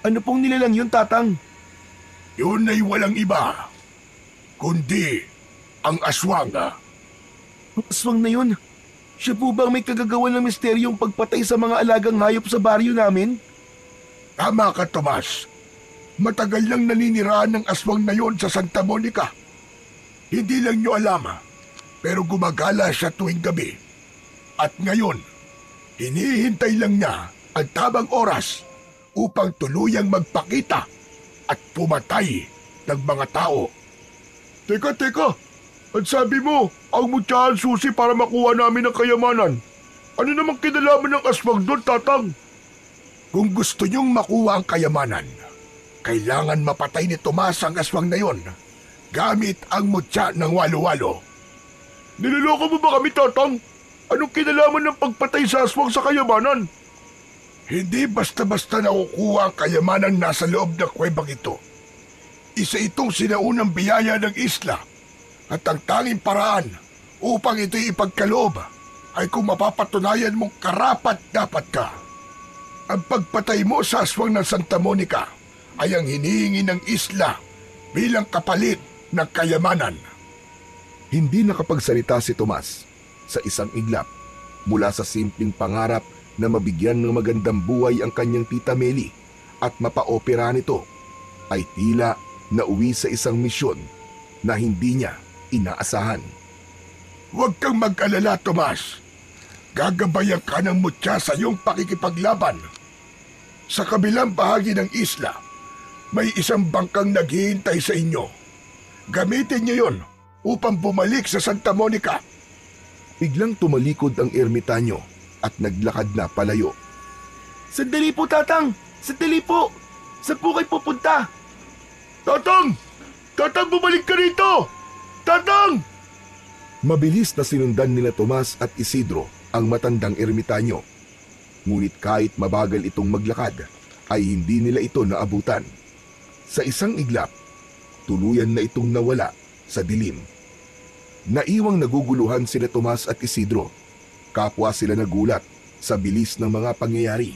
Ano pong nilalang yun, Tatang? Yun ay walang iba, kundi ang aswang. Ang aswang na yun? Siya po ba may kagagawan ng misteryong pagpatay sa mga alagang hayop sa baryo namin? Tama ka, Tomas. Matagal lang naninirahan ng aswang na yon sa Santa Monica. Hindi lang nyo alam, pero gumagala siya tuwing gabi. At ngayon, hinihintay lang niya ang tamang oras upang tuluyang magpakita at pumatay ng mga tao. Teka. At sabi mo, ang mutya ang susi para makuha namin ang kayamanan. Ano namang kinalaman ng aswang doon, Tatang? Kung gusto niyong makuha ang kayamanan, kailangan mapatay ni Tomas ang aswang na yon gamit ang mutya ng walo-walo. Niloloko mo ba kami, Tatang? Anong kinalaman ng pagpatay sa aswang sa kayamanan? Hindi basta-basta nakukuha ang kayamanan nasa loob ng kuwebang ito. Isa itong sinaunang biyaya ng isla at ang tanging paraan upang ito'y ipagkaloob ay kung mapapatunayan mong karapat-dapat ka. Ang pagpatay mo sa aswang ng Santa Monica ay ang hinihingi ng isla bilang kapalit ng kayamanan. Hindi nakapagsalita si Tomas sa isang iglap mula sa simpleng pangarap na mabigyan ng magandang buhay ang kanyang tita Meli at mapaopera nito, ay tila nauwi sa isang misyon na hindi niya inaasahan. Huwag kang mag-alala, Tomas. Gagabayan ka ng mutya sa iyong pakikipaglaban. Sa kabilang bahagi ng isla, may isang bangkang naghihintay sa inyo. Gamitin niyo yon upang bumalik sa Santa Monica Biglang tumalikod ang ermitanyo at naglakad na palayo. Sandali po, Tatang! Sandali po! Saan po kayo pupunta? Tatang! Tatang, bumalik ka rito! Tatang! Mabilis na sinundan nila Tomas at Isidro ang matandang ermitanyo. Ngunit kahit mabagal itong maglakad, ay hindi nila ito naabutan. Sa isang iglap, tuluyan na itong nawala sa dilim. Naiwang naguguluhan sila Tomas at Isidro. Kapwa sila nagulat sa bilis ng mga pangyayari.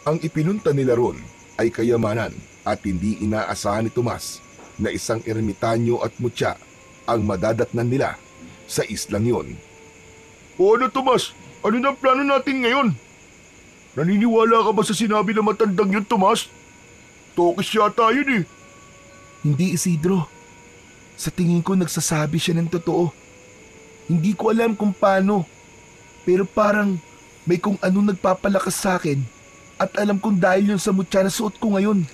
Ang ipinunta nila ron ay kayamanan at hindi inaasahan ni Tomas na isang ermitanyo at mutya ang madadatnan nila sa islang yon. O ano, Tomas? Ano na ang plano natin ngayon? Naniniwala ka ba sa sinabi ng matandang yun, Tomas? Tokis yata yun eh. Hindi, Isidro. Sa tingin ko nagsasabi siya ng totoo. Hindi ko alam kung paano, pero parang may kung anong nagpapalakas sa akin at alam kong dahil yun sa mutya na suot ko ngayon.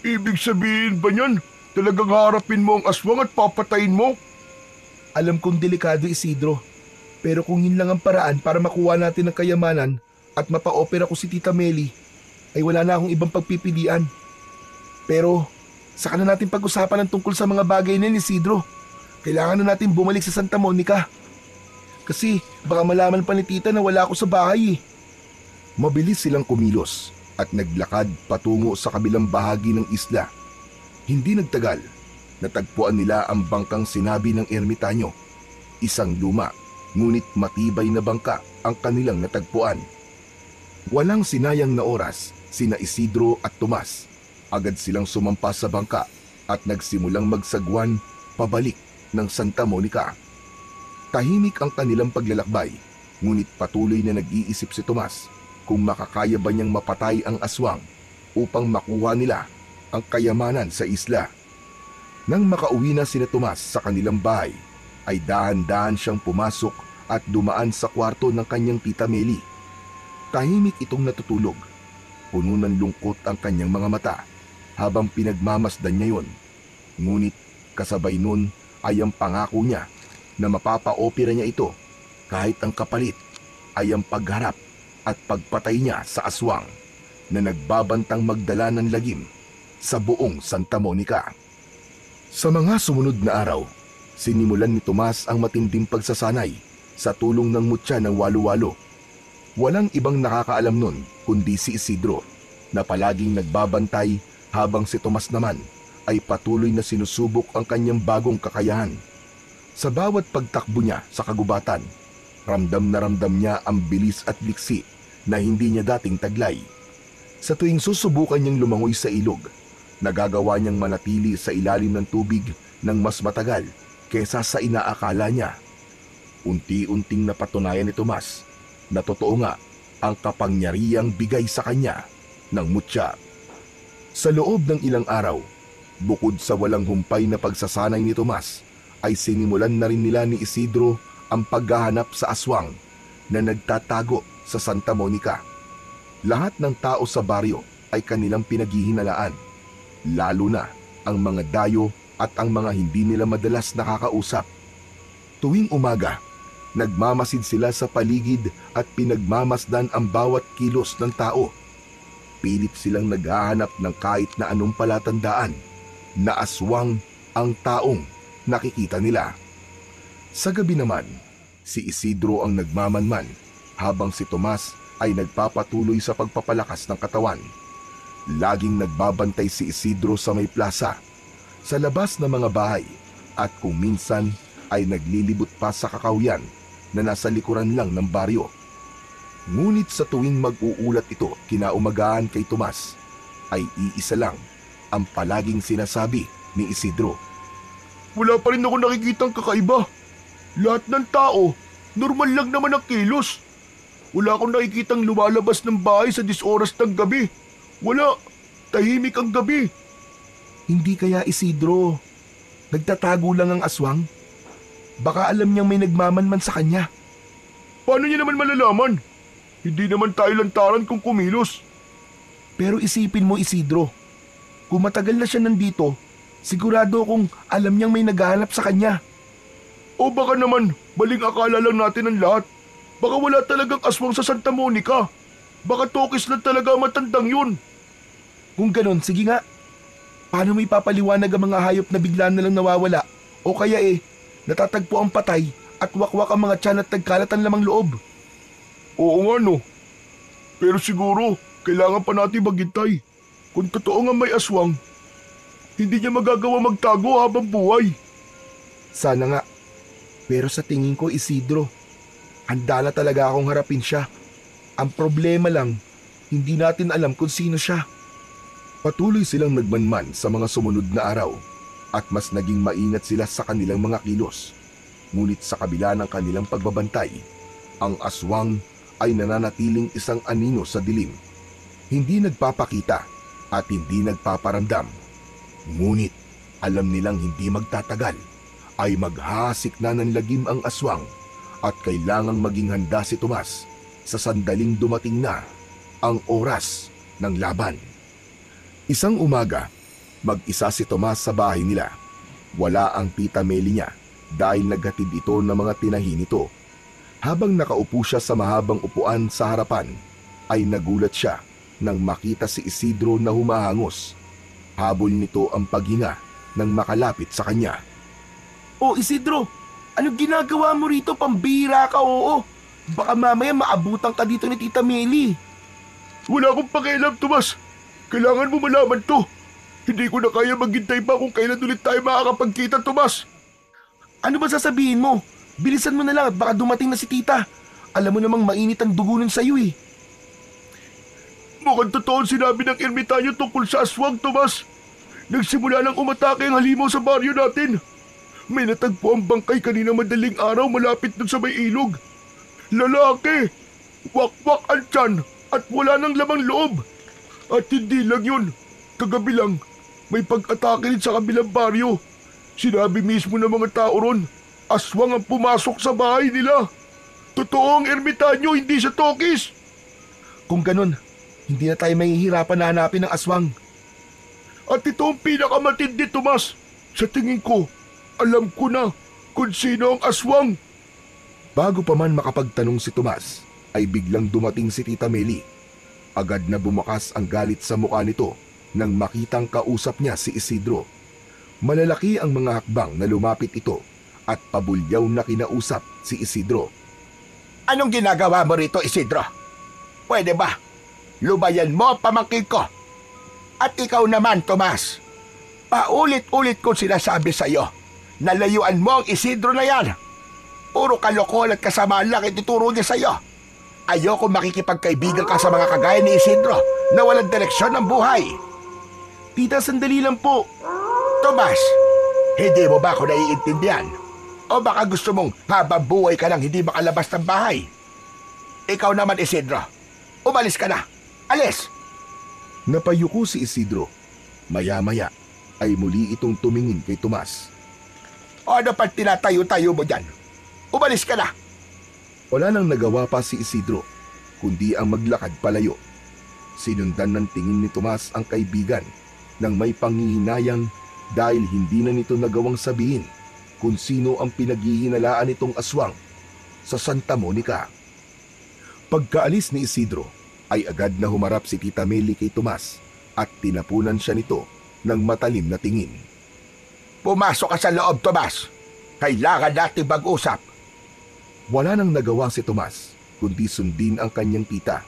Ibig sabihin ba niyan, talagang harapin mo ang aswang at papatayin mo? Alam kong delikado, Isidro, pero kung yun lang ang paraan para makuha natin ang kayamanan at mapa-opera ko si Tita Meli, ay wala na akong ibang pagpipilian. Pero saka na natin pag-usapan ang tungkol sa mga bagay na yun, Isidro. Kailangan na natin bumalik sa Santa Monica. Kasi baka malaman pa ni Tita na wala ako sa bahay eh. Mabilis silang kumilos at naglakad patungo sa kabilang bahagi ng isla. Hindi nagtagal, natagpuan nila ang bangkang sinabi ng ermitanyo. Isang luma, ngunit matibay na bangka ang kanilang natagpuan. Walang sinayang na oras, sina Isidro at Tomas. Agad silang sumampas sa bangka at nagsimulang magsagwan pabalik ng Santa Monica. Tahimik ang kanilang paglalakbay, ngunit patuloy na nag-iisip si Tomas kung makakaya ba niyang mapatay ang aswang upang makuha nila ang kayamanan sa isla. Nang makauwi na sina Tomas sa kanilang bahay, ay dahan-dahan siyang pumasok at dumaan sa kwarto ng kanyang Tita Meli. Tahimik itong natutulog. Puno ng lungkot ang kanyang mga mata habang pinagmamasdan niya yon. Ngunit kasabay nun ay ang pangako niya na mapapa-opera niya ito kahit ang kapalit ay ang pagharap at pagpatay niya sa aswang na nagbabantang magdala ng lagim sa buong Santa Monica. Sa mga sumunod na araw, sinimulan ni Tomas ang matinding pagsasanay sa tulong ng mutya ng walo-walo. Walang ibang nakakaalam nun kundi si Isidro na palaging nagbabantay habang si Tomas naman ay patuloy na sinusubok ang kanyang bagong kakayahan. Sa bawat pagtakbo niya sa kagubatan, ramdam na ramdam niya ang bilis at liksi na hindi niya dating taglay. Sa tuwing susubukan niyang lumangoy sa ilog, nagagawa niyang manatili sa ilalim ng tubig ng mas matagal kaysa sa inaakala niya. Unti-unting napatunayan ni Tomas na totoo nga ang kapangyarihang bigay sa kanya ng mutya. Sa loob ng ilang araw, bukod sa walang humpay na pagsasanay ni Tomas, ay sinimulan na rin nila ni Isidro ang paghahanap sa aswang na nagtatago sa Santa Monica. Lahat ng tao sa baryo ay kanilang pinaghihinalaan, lalo na ang mga dayo at ang mga hindi nila madalas nakakausap. Tuwing umaga, nagmamasid sila sa paligid at pinagmamasdan ang bawat kilos ng tao. Pilit silang naghahanap ng kahit na anong palatandaan na aswang ang taong nakikita nila. Sa gabi naman, si Isidro ang nagmamanman habang si Tomas ay nagpapatuloy sa pagpapalakas ng katawan. Laging nagbabantay si Isidro sa may plaza, sa labas ng mga bahay at kung minsan ay naglilibot pa sa kakawyan na nasa likuran lang ng baryo. Ngunit sa tuwing mag-uulat ito kinaumagahan kay Tomas, ay iisa lang ang palaging sinasabi ni Isidro. Wala pa rin ako nakikitang kakaiba. Lahat ng tao, normal lang naman ang kilos. Wala akong nakikitang lumalabas ng bahay sa 10 oras ng gabi. Wala, tahimik ang gabi. Hindi kaya, Isidro, nagtatago lang ang aswang? Baka alam niyang may nagmamanman sa kanya. Paano niya naman malalaman? Hindi naman tayo lantaran kung kumilos. Pero isipin mo, Isidro, kung matagal na siya nandito, sigurado kung alam niyang may naghahanap sa kanya. O baka naman, maling akala lang natin ang lahat. Baka wala talagang aswang sa Santa Monica. Baka tokis lang talaga ang matandang yun. Kung ganon, sige nga. Paano may papaliwanag ang mga hayop na bigla na lang nawawala? O kaya natatagpo ang patay at wakwak ang mga tiyan at nagkalat ang lamang loob? Oo nga no. Pero siguro, kailangan pa natin maghintay. Kung totoo nga may aswang, hindi niya magagawa magtago habang buhay. Sana nga. Pero sa tingin ko, Isidro, handa na talaga akong harapin siya. Ang problema lang, hindi natin alam kung sino siya. Patuloy silang nagmanman sa mga sumunod na araw at mas naging maingat sila sa kanilang mga kilos. Ngunit sa kabila ng kanilang pagbabantay, ang aswang ay nananatiling isang anino sa dilim. Hindi nagpapakita at hindi nagpaparamdam. Ngunit alam nilang hindi magtatagal ay maghahasik na ng lagim ang aswang at kailangang maging handa si Tomas sa sandaling dumating na ang oras ng laban. Isang umaga, mag-isa si Tomas sa bahay nila. Wala ang tita Meli niya dahil naghatid ito ng mga tinahin nito. Habang nakaupo siya sa mahabang upuan sa harapan, ay nagulat siya nang makita si Isidro na humahangos. Habol nito ang paghinga nang makalapit sa kanya. Oh Isidro, anong ginagawa mo rito? Pambira ka, oo. Baka mamaya maabutan ka dito ni Tita Meli. Wala akong pakialam, Tomas. Kailangan mo malaman to. Hindi ko na kaya maghintay pa kung kailan ulit tayo makakapagkita, Tomas. Ano ba sasabihin mo? Bilisan mo na lang at baka dumating na si Tita. Alam mo namang mainit ang dugo nun sa'yo eh. Mukhang totoo ang sinabi ng ermitanyo tungkol sa aswang, Tomas. Nagsimula nang umatake ang halimaw sa baryo natin. May natagpo ang bangkay kanina madaling araw malapit dun sa may ilog. Lalaki! Wakwak ang tiyan at wala nang lamang loob. At hindi lang yun. Kagabi lang, may pag-atake rin sa kabilang baryo. Sinabi mismo ng mga tao ron, aswang ang pumasok sa bahay nila. Totoo ang ermitanyo, hindi siya tokis. Kung ganun, hindi na tayo mahihirapan na hanapin ng aswang. At ito ang pinakamatindi, Tomas. Sa tingin ko, alam ko na kung sino ang aswang. Bago pa man makapagtanong si Tomas, ay biglang dumating si Tita Meli. Agad na bumakas ang galit sa mukha nito nang makitang kausap niya si Isidro. Malalaki ang mga hakbang na lumapit ito at pabulyaw na kinausap si Isidro. Anong ginagawa mo rito, Isidro? Pwede ba? Lubayan mo ang pamangkin ko. At ikaw naman, Tomas. Paulit-ulit ko sinasabi sa iyo, nalayuan mo ang Isidro na yan. Puro kalokohan at kasamaan lang ituturo niya sa iyo. Ayoko makikipagkaibigan ka sa mga kagaya ni Isidro na walang direksyon ng buhay. Tita, sandali lang po. Tomas, hindi mo ba ako naiintindihan? O baka gusto mong habang buhay ka lang hindi makalabas ng bahay? Ikaw naman, Isidro. Umalis ka na. Alis! Napayuko si Isidro. Maya-maya ay muli itong tumingin kay Tomas. Ano pa tinatayo-tayo mo dyan? Umalis ka na! Wala nang nagawa pa si Isidro, kundi ang maglakad palayo. Sinundan ng tingin ni Tomas ang kaibigan nang may panghihinayang dahil hindi na nito nagawang sabihin kung sino ang pinaghihinalaan nitong aswang sa Santa Monica. Pagkaalis ni Isidro, ay agad na humarap si Tita Meli kay Tomas at tinapunan siya nito ng matalim na tingin. Pumasok ka sa loob, Tomas. Kailangan natin mag-usap. Wala nang nagawa si Tomas kundi sundin ang kanyang tita.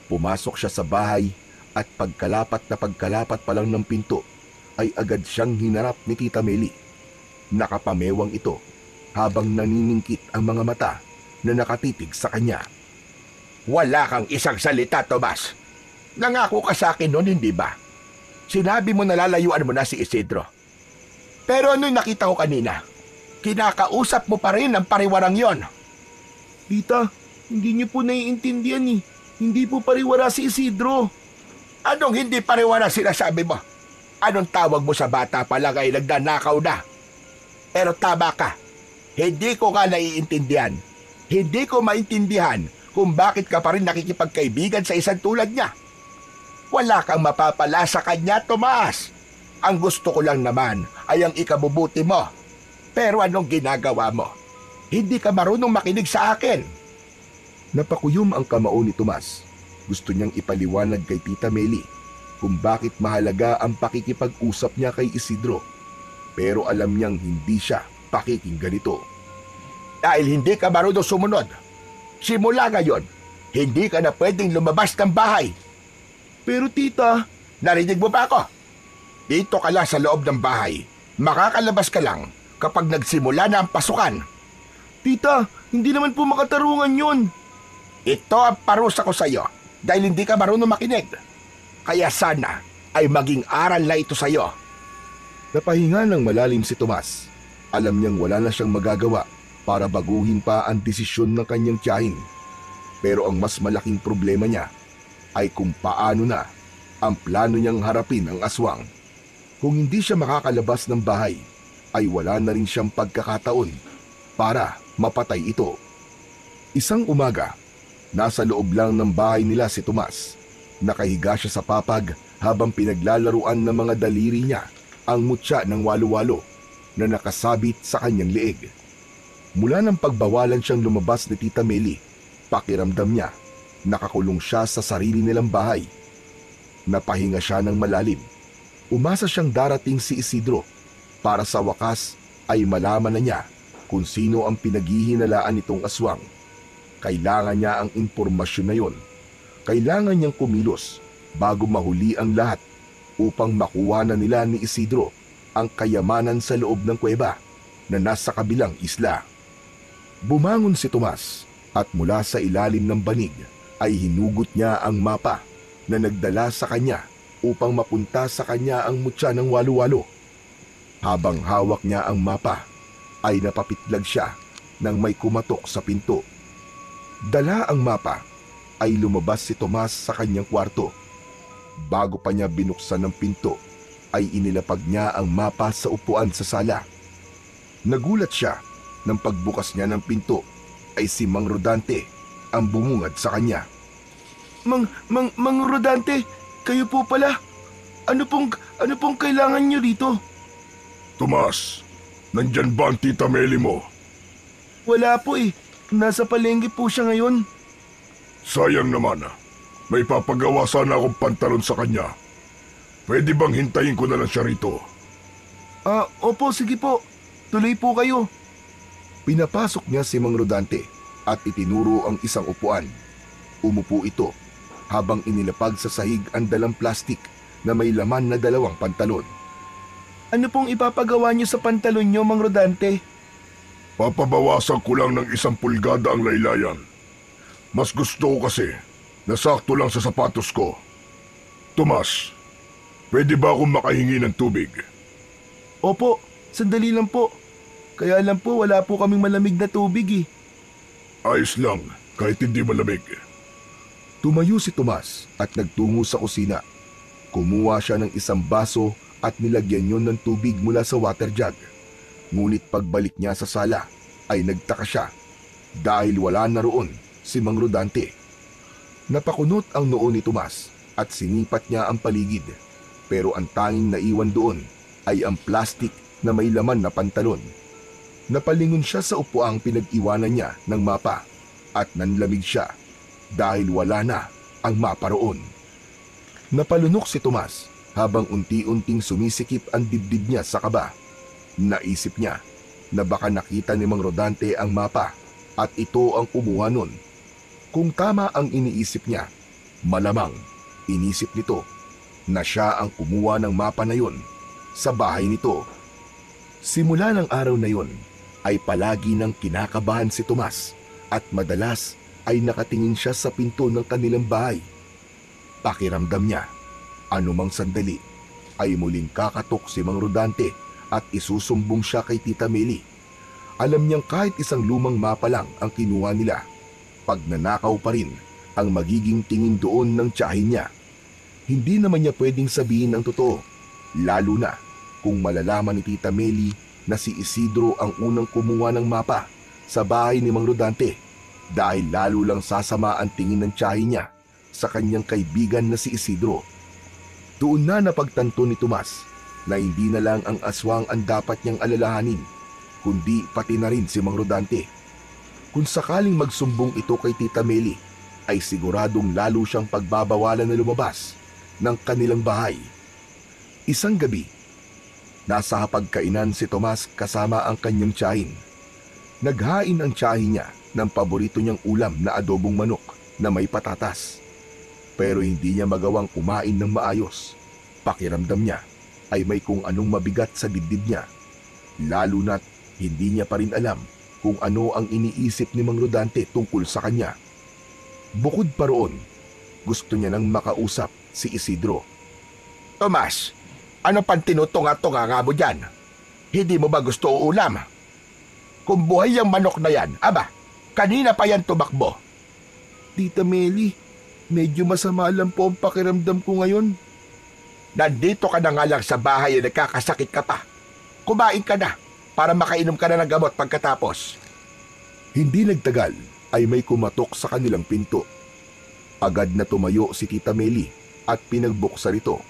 Pumasok siya sa bahay at pagkalapat pa lang ng pinto ay agad siyang hinarap ni Tita Meli. Nakapamewang ito habang naniningkit ang mga mata na nakatitig sa kanya. Wala kang isang salita, Tomas. Nangako ka sa akin noon, hindi ba? Sinabi mo na lalayuan mo na si Isidro. Pero ano'y nakita ko kanina? Kinakausap mo pa rin ang pariwarang yon. Tita, hindi niyo po naiintindihan eh. Hindi po pariwara si Isidro. Anong hindi pariwara sinasabi mo? Anong tawag mo sa bata pa lang ay nagdanakaw na? Pero tama ka. Hindi ko nga naiintindihan. Hindi ko maintindihan kung bakit ka pa rin nakikipagkaibigan sa isang tulad niya. Wala kang mapapala sa kanya, Tomas. Ang gusto ko lang naman ay ang ikabubuti mo. Pero anong ginagawa mo? Hindi ka marunong makinig sa akin. Napakuyom ang kamao ni Tomas. Gusto niyang ipaliwanag kay Tita Meli kung bakit mahalaga ang pakikipag-usap niya kay Isidro. Pero alam niyang hindi siya pakikinggan ito. Dahil hindi ka marunong sumunod. Simula ngayon, hindi ka na pwedeng lumabas ng bahay. Pero tita, Narinig mo ba ako? Dito ka lang sa loob ng bahay. Makakalabas ka lang kapag nagsimula na ang pasukan. tita, hindi naman po makatarungan yun. Ito ang parusa ko sa iyo dahil hindi ka marunong makinig. Kaya sana ay maging aral na ito sa iyo. Napahinga ng malalim si Tomas. Alam niyang wala na siyang magagawa para baguhin pa ang desisyon ng kanyang tiyahin. Pero ang mas malaking problema niya ay kung paano na ang plano niyang harapin ang aswang. Kung hindi siya makakalabas ng bahay, ay wala na rin siyang pagkakataon para mapatay ito. Isang umaga, nasa loob lang ng bahay nila si Tomas. Nakahiga siya sa papag habang pinaglalaruan ng mga daliri niya ang mutya ng walo-walo na nakasabit sa kanyang leeg. Mula ng pagbawalan siyang lumabas ni Tita Meli, pakiramdam niya nakakulong siya sa sarili nilang bahay. Napahinga siya ng malalim. Umasa siyang darating si Isidro para sa wakas ay malaman na niya kung sino ang pinaghihinalaan nitong aswang. Kailangan niya ang impormasyon na yon. Kailangan niyang kumilos bago mahuli ang lahat upang makuha na nila ni Isidro ang kayamanan sa loob ng kuweba na nasa kabilang isla. Bumangon si Tomas at mula sa ilalim ng banig ay hinugot niya ang mapa na nagdala sa kanya upang mapunta sa kanya ang mutya ng walo-walo. Habang hawak niya ang mapa, ay napapitlag siya nang may kumatok sa pinto. Dala ang mapa, ay lumabas si Tomas sa kanyang kwarto. Bago pa niya binuksan ang pinto, ay inilapag niya ang mapa sa upuan sa sala. Nagulat siya nang pagbukas niya ng pinto, ay si Mang Rodante ang bumungad sa kanya. Mang Rodante, kayo po pala. Ano pong kailangan niyo dito? Tomas, nandyan ba ang Tita Meli mo? Wala po eh. Nasa palengke po siya ngayon. Sayang naman. May papagawa sana akong pantalon sa kanya. Pwede bang hintayin ko na lang siya rito? Opo, sige po. Tuloy po kayo. Pinapasok niya si Mang Rodante at itinuro ang isang upuan. Umupo ito habang inilapag sa sahig ang dalang plastik na may laman na 2 pantalon. Ano pong ipapagawa niyo sa pantalon niyo, Mang Rodante? Papabawasan ko lang ng 1 pulgada ang laylayan. Mas gusto ko kasi na sakto lang sa sapatos ko. Tomas, pwede ba akong makahingi ng tubig? Opo, sandali lang po. Kaya lang po wala po kaming malamig na tubig eh. Ayos lang, kahit hindi malamig. Tumayo si Tomas at nagtungo sa kusina. Kumuha siya ng 1 baso at nilagyan yon ng tubig mula sa water jug. Ngunit pagbalik niya sa sala ay nagtaka siya dahil wala na roon si Mang Rodante. Napakunot ang noo ni Tomas at sinipat niya ang paligid, pero ang tanging naiwan doon ay ang plastik na may laman na pantalon. Napalingon siya sa upuang pinag-iwanan niya ng mapa at nanlamig siya dahil wala na ang mapa roon. Napalunok si Tomas habang unti-unting sumisikip ang dibdib niya sa kaba. Naisip niya na baka nakita ni Mang Rodante ang mapa at ito ang kumuha nun. Kung tama ang iniisip niya, malamang inisip nito na siya ang kumuha ng mapa na yon sa bahay nito. Simula ng araw na yon ay palagi nang kinakabahan si Tomas at madalas ay nakatingin siya sa pinto ng kanilang bahay. Pakiramdam niya, anumang sandali ay muling kakatok si Mang Rodante at isusumbong siya kay Tita Meli. Alam niyang kahit isang lumang mapa lang ang kinuha nila, pagnanakaw pa rin ang magiging tingin doon ng tiyahin niya. Hindi naman niya pwedeng sabihin ang totoo, lalo na kung malalaman ni Tita Meli na si Isidro ang unang kumuha ng mapa sa bahay ni Mang Rodante, dahil lalo lang sasama ang tingin ng tiyahin niya sa kanyang kaibigan na si Isidro. Doon na napagtanto ni Tomas na hindi na lang ang aswang ang dapat niyang alalahanin, kundi pati na rin si Mang Rodante. Kung sakaling magsumbong ito kay Tita Meli, ay siguradong lalo siyang pagbabawalan na lumabas ng kanilang bahay. Isang gabi, nasa hapagkainan si Tomas kasama ang kanyang tiyahin. Naghain ang tiyahin niya ng paborito niyang ulam na adobong manok na may patatas. Pero hindi niya magawang kumain ng maayos. Pakiramdam niya ay may kung anong mabigat sa dibdib niya. Lalo na't hindi niya pa rin alam kung ano ang iniisip ni Mang Rodante tungkol sa kanya. Bukod pa roon, gusto niya nang makausap si Isidro. Tomas, ano pang tinutunga-tunga nga mo dyan? Hindi mo ba gusto uulam? Kung buhay ang manok na yan, aba, kanina pa yan tumakbo. Tita Meli, medyo masama lang po ang pakiramdam ko ngayon. Nandito ka na nga lang sa bahay at nagkakasakit ka pa. Kumain ka na para makainom ka na ng gamot pagkatapos. Hindi nagtagal ay may kumatok sa kanilang pinto. Agad na tumayo si Tita Meli at pinagbuksan ito.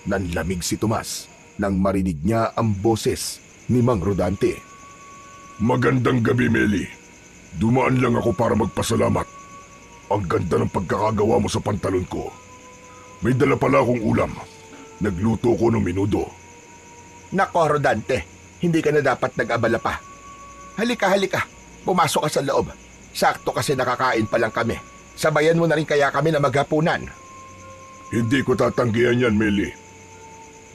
Nanlamig si Tomas nang marinig niya ang boses ni Mang Rodante. Magandang gabi, Meli. Dumaan lang ako para magpasalamat. Ang ganda ng pagkakagawa mo sa pantalon ko. May dala pala akong ulam. Nagluto ko ng minudo. Nako, Rodante, hindi ka na dapat nag-abala pa. Halika. Pumasok ka sa loob. Sakto kasi nakakain pa lang kami. Sabayan mo na rin kaya kami na maghapunan. Hindi ko tatanggihan yan, Meli.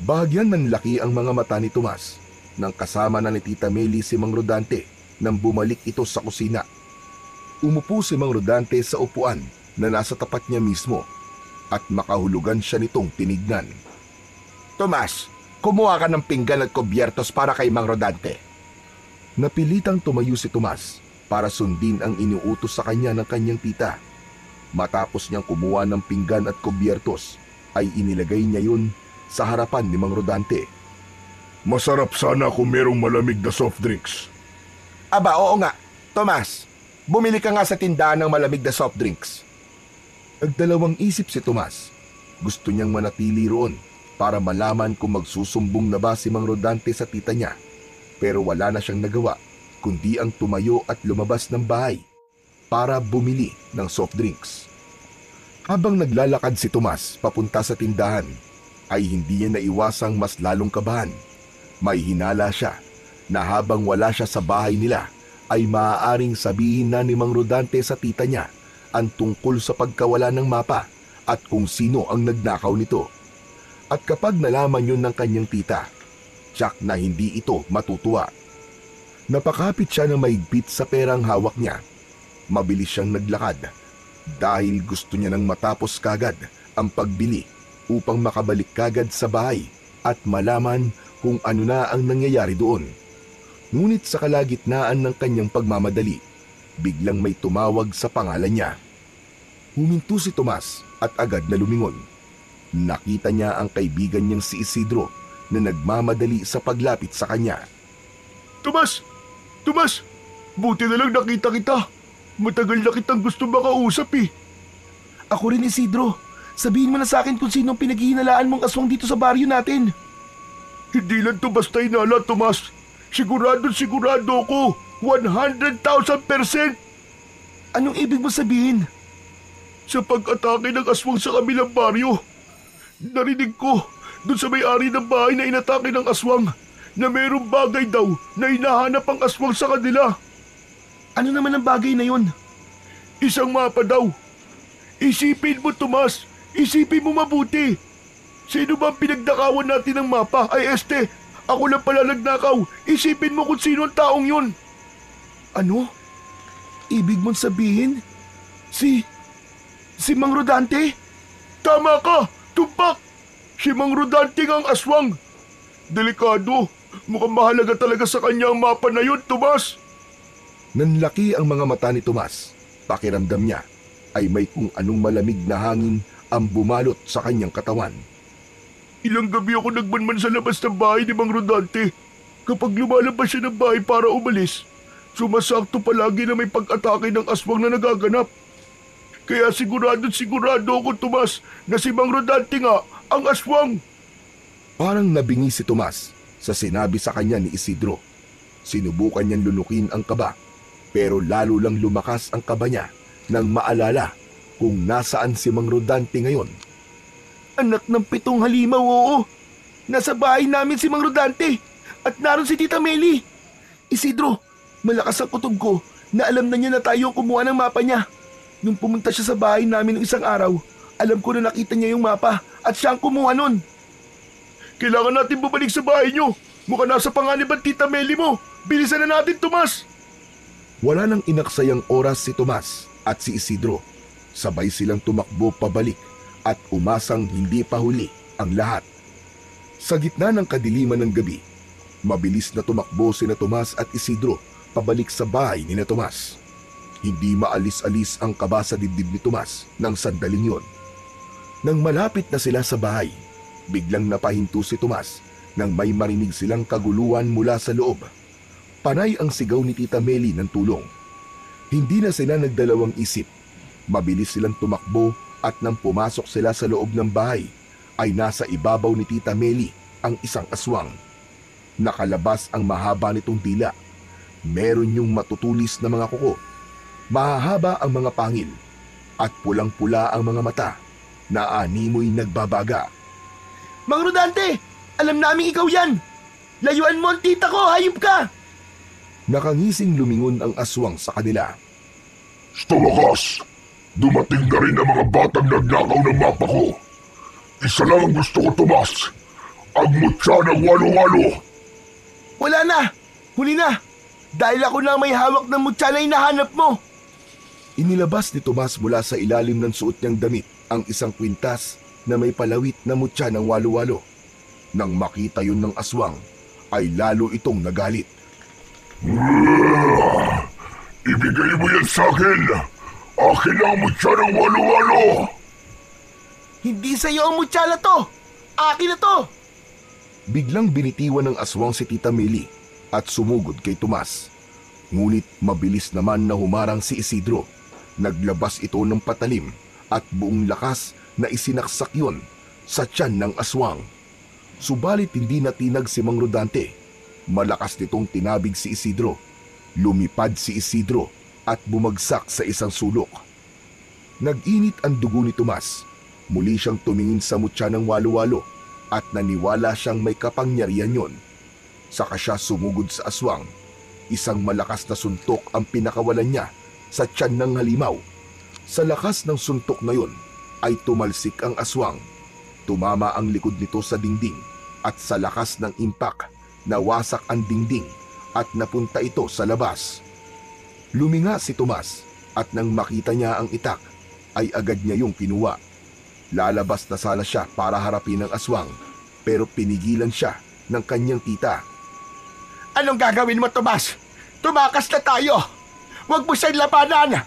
Bahagyan ng laki ang mga mata ni Tomas nang kasama na ni Tita Meli si Mang Rodante nang bumalik ito sa kusina. Umupo si Mang Rodante sa upuan na nasa tapat niya mismo at makahulugan siya nitong tinignan. Tomas, kumuha ka ng pinggan at kubyertos para kay Mang Rodante. Napilitang tumayo si Tomas para sundin ang iniutos sa kanya ng kanyang tita. Matapos niyang kumuha ng pinggan at kubyertos, ay inilagay niya yun sa harapan ni Mang Rodante. Masarap sana kung merong malamig na soft drinks. Aba, oo nga. Tomas, bumili ka nga sa tindahan ng malamig na soft drinks. Nagdalawang isip si Tomas. Gusto niyang manatili roon para malaman kung magsusumbong na ba si Mang Rodante sa tita niya. Pero wala na siyang nagawa kundi ang tumayo at lumabas ng bahay para bumili ng soft drinks. Habang naglalakad si Tomas papunta sa tindahan, ay hindi niya naiwasang mas lalong kabahan. May hinala siya na habang wala siya sa bahay nila, ay maaaring sabihin na ni Mang Rodante sa tita niya ang tungkol sa pagkawala ng mapa at kung sino ang nagnakaw nito. At kapag nalaman yun ng kanyang tita, tiyak na hindi ito matutuwa. Napakapit siya na maigpit sa perang hawak niya. Mabilis siyang naglakad dahil gusto niya nang matapos kagad ang pagbili upang makabalik kagad sa bahay at malaman kung ano na ang nangyayari doon. Ngunit sa kalagitnaan ng kanyang pagmamadali, biglang may tumawag sa pangalan niya. Huminto si Tomas at agad na lumingon. Nakita niya ang kaibigan niyang si Isidro na nagmamadali sa paglapit sa kanya. Tomas! Tomas! Buti na lang nakita kita. Matagal na kitang gusto makausap eh. Ako rin, Isidro. Sabihin mo na sa akin kung sino ang pinaghihinalaan mong aswang dito sa baryo natin. Hindi lang to basta hinala, Tomas. Sigurado ko. 100,000%! Anong ibig mo sabihin? Sa pag-atake ng aswang sa kabilang baryo, narinig ko doon sa may-ari ng bahay na inatake ng aswang na mayroong bagay daw na hinahanap ang aswang sa kanila. Ano naman ang bagay na yun? Isang mapa daw. Isipin mo, Tomas. Isipin mo mabuti. Sino ba ang pinagnakawan natin ng mapa? Ay, ako lang pala nagnakaw. Isipin mo kung sino ang taong yun. Ano? Ibig mong sabihin? Si Mang Rodante? Tama ka! Tumpak! Si Mang Rodante ang aswang. Delikado. Mukhang mahalaga talaga sa kanya ang mapa na yun, Tomas. Nanlaki ang mga mata ni Tomas. Pakiramdam niya ay may kung anong malamig na hangin ang bumalot sa kanyang katawan. Ilang gabi ako nagmanman sa labas ng bahay ni Mang Rodante. Kapag lumalabas siya ng bahay para umalis, sumasakto palagi na may pag-atake ng aswang na nagaganap. Kaya sigurado ako, Tomas, na si Mang Rodante nga ang aswang. Parang nabingi si Tomas sa sinabi sa kanya ni Isidro. Sinubukan niyang lunukin ang kaba, pero lalo lang lumakas ang kaba niya nang maalala kung nasaan si Mang Rodante ngayon. Anak ng 7 halimaw, oo. Nasa bahay namin si Mang Rodante at naroon si Tita Meli. Isidro, malakas ang kutob ko na alam na niya na tayo ang kumuha ng mapa niya. Nung pumunta siya sa bahay namin ng isang araw, alam ko na nakita niya yung mapa at siya ang kumuha nun. Kailangan natin bumalik sa bahay niyo. Mukha nasa panganib ang Tita Meli mo. Bilisan na natin, Tomas. Wala nang inaksayang oras si Tomas at si Isidro. Sabay silang tumakbo pabalik at umasang hindi pa huli ang lahat. Sa gitna ng kadiliman ng gabi, mabilis na tumakbo sina Tomas at Isidro pabalik sa bahay ni na Tomas. Hindi maalis-alis ang kaba sa dibdib ni Tomas ng sandaling yon. Nang malapit na sila sa bahay, biglang napahinto si Tomas nang may marinig silang kaguluhan mula sa loob. Panay ang sigaw ni Tita Meli ng tulong. Hindi na sila nagdalawang isip. Mabilis silang tumakbo at nang pumasok sila sa loob ng bahay, ay nasa ibabaw ni Tita Meli ang isang aswang. Nakalabas ang mahaba nitong dila. Meron yung matutulis na mga kuko. Mahahaba ang mga pangil at pulang-pula ang mga mata na animoy nagbabaga. Mang Rodante, alam namin ikaw yan. Layuan mo ang tita ko, hayop ka. Nakangising lumingon ang aswang sa kanila. Sa wakas, dumating na rin ang mga batang nagnakaw ng mapa ko. Isa lang ang gusto ko, Tomas. Ang mutya ng walo-walo. Wala na, huli na. Dahil ako na may hawak ng mutya na hinahanap mo. Inilabas ni Tomas mula sa ilalim ng suot niyang damit ang isang kwintas na may palawit na mutya ng walo-walo. Nang makita yun ng aswang, ay lalo itong nagalit. Ibigay mo yan sa akin. Akin ang mutya ng walo-walo. Hindi sa iyo ang mutya na to. Akin na to. Biglang binitiwan ng aswang si Tita Meli at sumugod kay Tomas. Ngunit mabilis naman na humarang si Isidro. Naglabas ito ng patalim at buong lakas na isinaksak yon sa tiyan ng aswang. Subalit hindi natinag si Mang Rodante. Malakas nitong tinabig si Isidro. Lumipad si Isidro at bumagsak sa isang sulok. Nag-init ang dugo ni Tomas. Muli siyang tumingin sa mutya ng walo-walo at naniwala siyang may kapangyarihan yon. Saka siya sumugod sa aswang. Isang malakas na suntok ang pinakawalan niya sa tiyan ng halimaw. Sa lakas ng suntok na yon ay tumalsik ang aswang. Tumama ang likod nito sa dingding at sa lakas ng impak, nawasak ang dingding at napunta ito sa labas. Luminga si Tomas at nang makita niya ang itak, ay agad niya yung kinuha. Lalabas na sana siya para harapin ang aswang, pero pinigilan siya ng kanyang tita. Anong gagawin mo, Tomas? Tumakas na tayo! Huwag mo siyang labanan!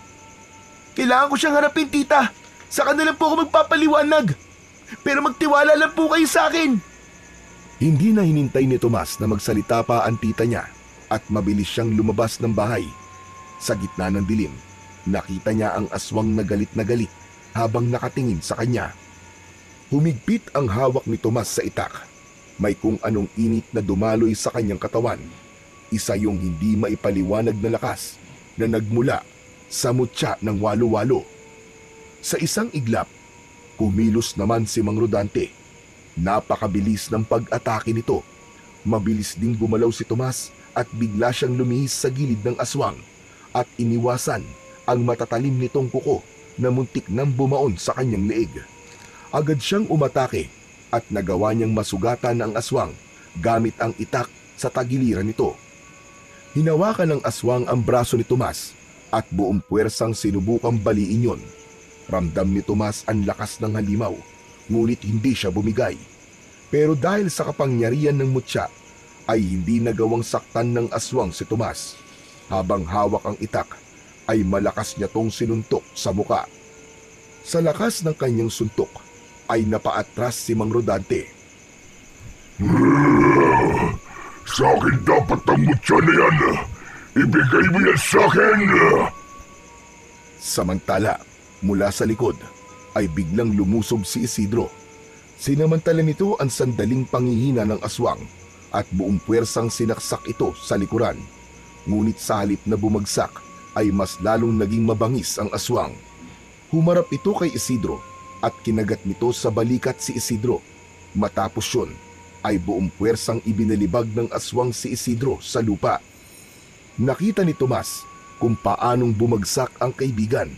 Kailangan ko siyang harapin, tita. Sa kanila po ako magpapaliwanag. Pero magtiwala lang po kayo sa akin. Hindi na hinintay ni Tomas na magsalita pa ang tita niya at mabilis siyang lumabas ng bahay. Sa gitna ng dilim, nakita niya ang aswang na galit habang nakatingin sa kanya. Humigpit ang hawak ni Tomas sa itak. May kung anong init na dumaloy sa kanyang katawan. Isa yung hindi maipaliwanag na lakas na nagmula sa mutya ng walo-walo. Sa isang iglap, kumilos naman si Mang Rodante. Napakabilis ng pag-atake nito. Mabilis ding gumalaw si Tomas at bigla siyang lumihis sa gilid ng aswang at iniwasan ang matatalim nitong kuko na muntik nang bumaon sa kanyang leeg. Agad siyang umatake at nagawa niyang masugatan ang aswang gamit ang itak sa tagiliran nito. Hinawakan ng aswang ang braso ni Tomas at buong puwersang sinubukang baliin yon. Ramdam ni Tomas ang lakas ng halimaw, ngunit hindi siya bumigay. Pero dahil sa kapangyarihan ng mutya, ay hindi nagawang saktan ng aswang si Tomas. Habang hawak ang itak, ay malakas niya tong sinuntok sa muka. Sa lakas ng kanyang suntok, ay napaatras si Mang Rodante. Sa akin dapat ang mutya na yan. Ibigay mo yan sa akin. Samantala, mula sa likod, ay biglang lumusob si Isidro. Sinamantala nito ang sandaling panghihina ng aswang at buong puwersang sinaksak ito sa likuran. Ngunit sa halip na bumagsak ay mas lalong naging mabangis ang aswang. Humarap ito kay Isidro at kinagat nito sa balikat si Isidro. Matapos yun ay buong puwersang ibinalibag ng aswang si Isidro sa lupa. Nakita ni Tomas kung paanong bumagsak ang kaibigan.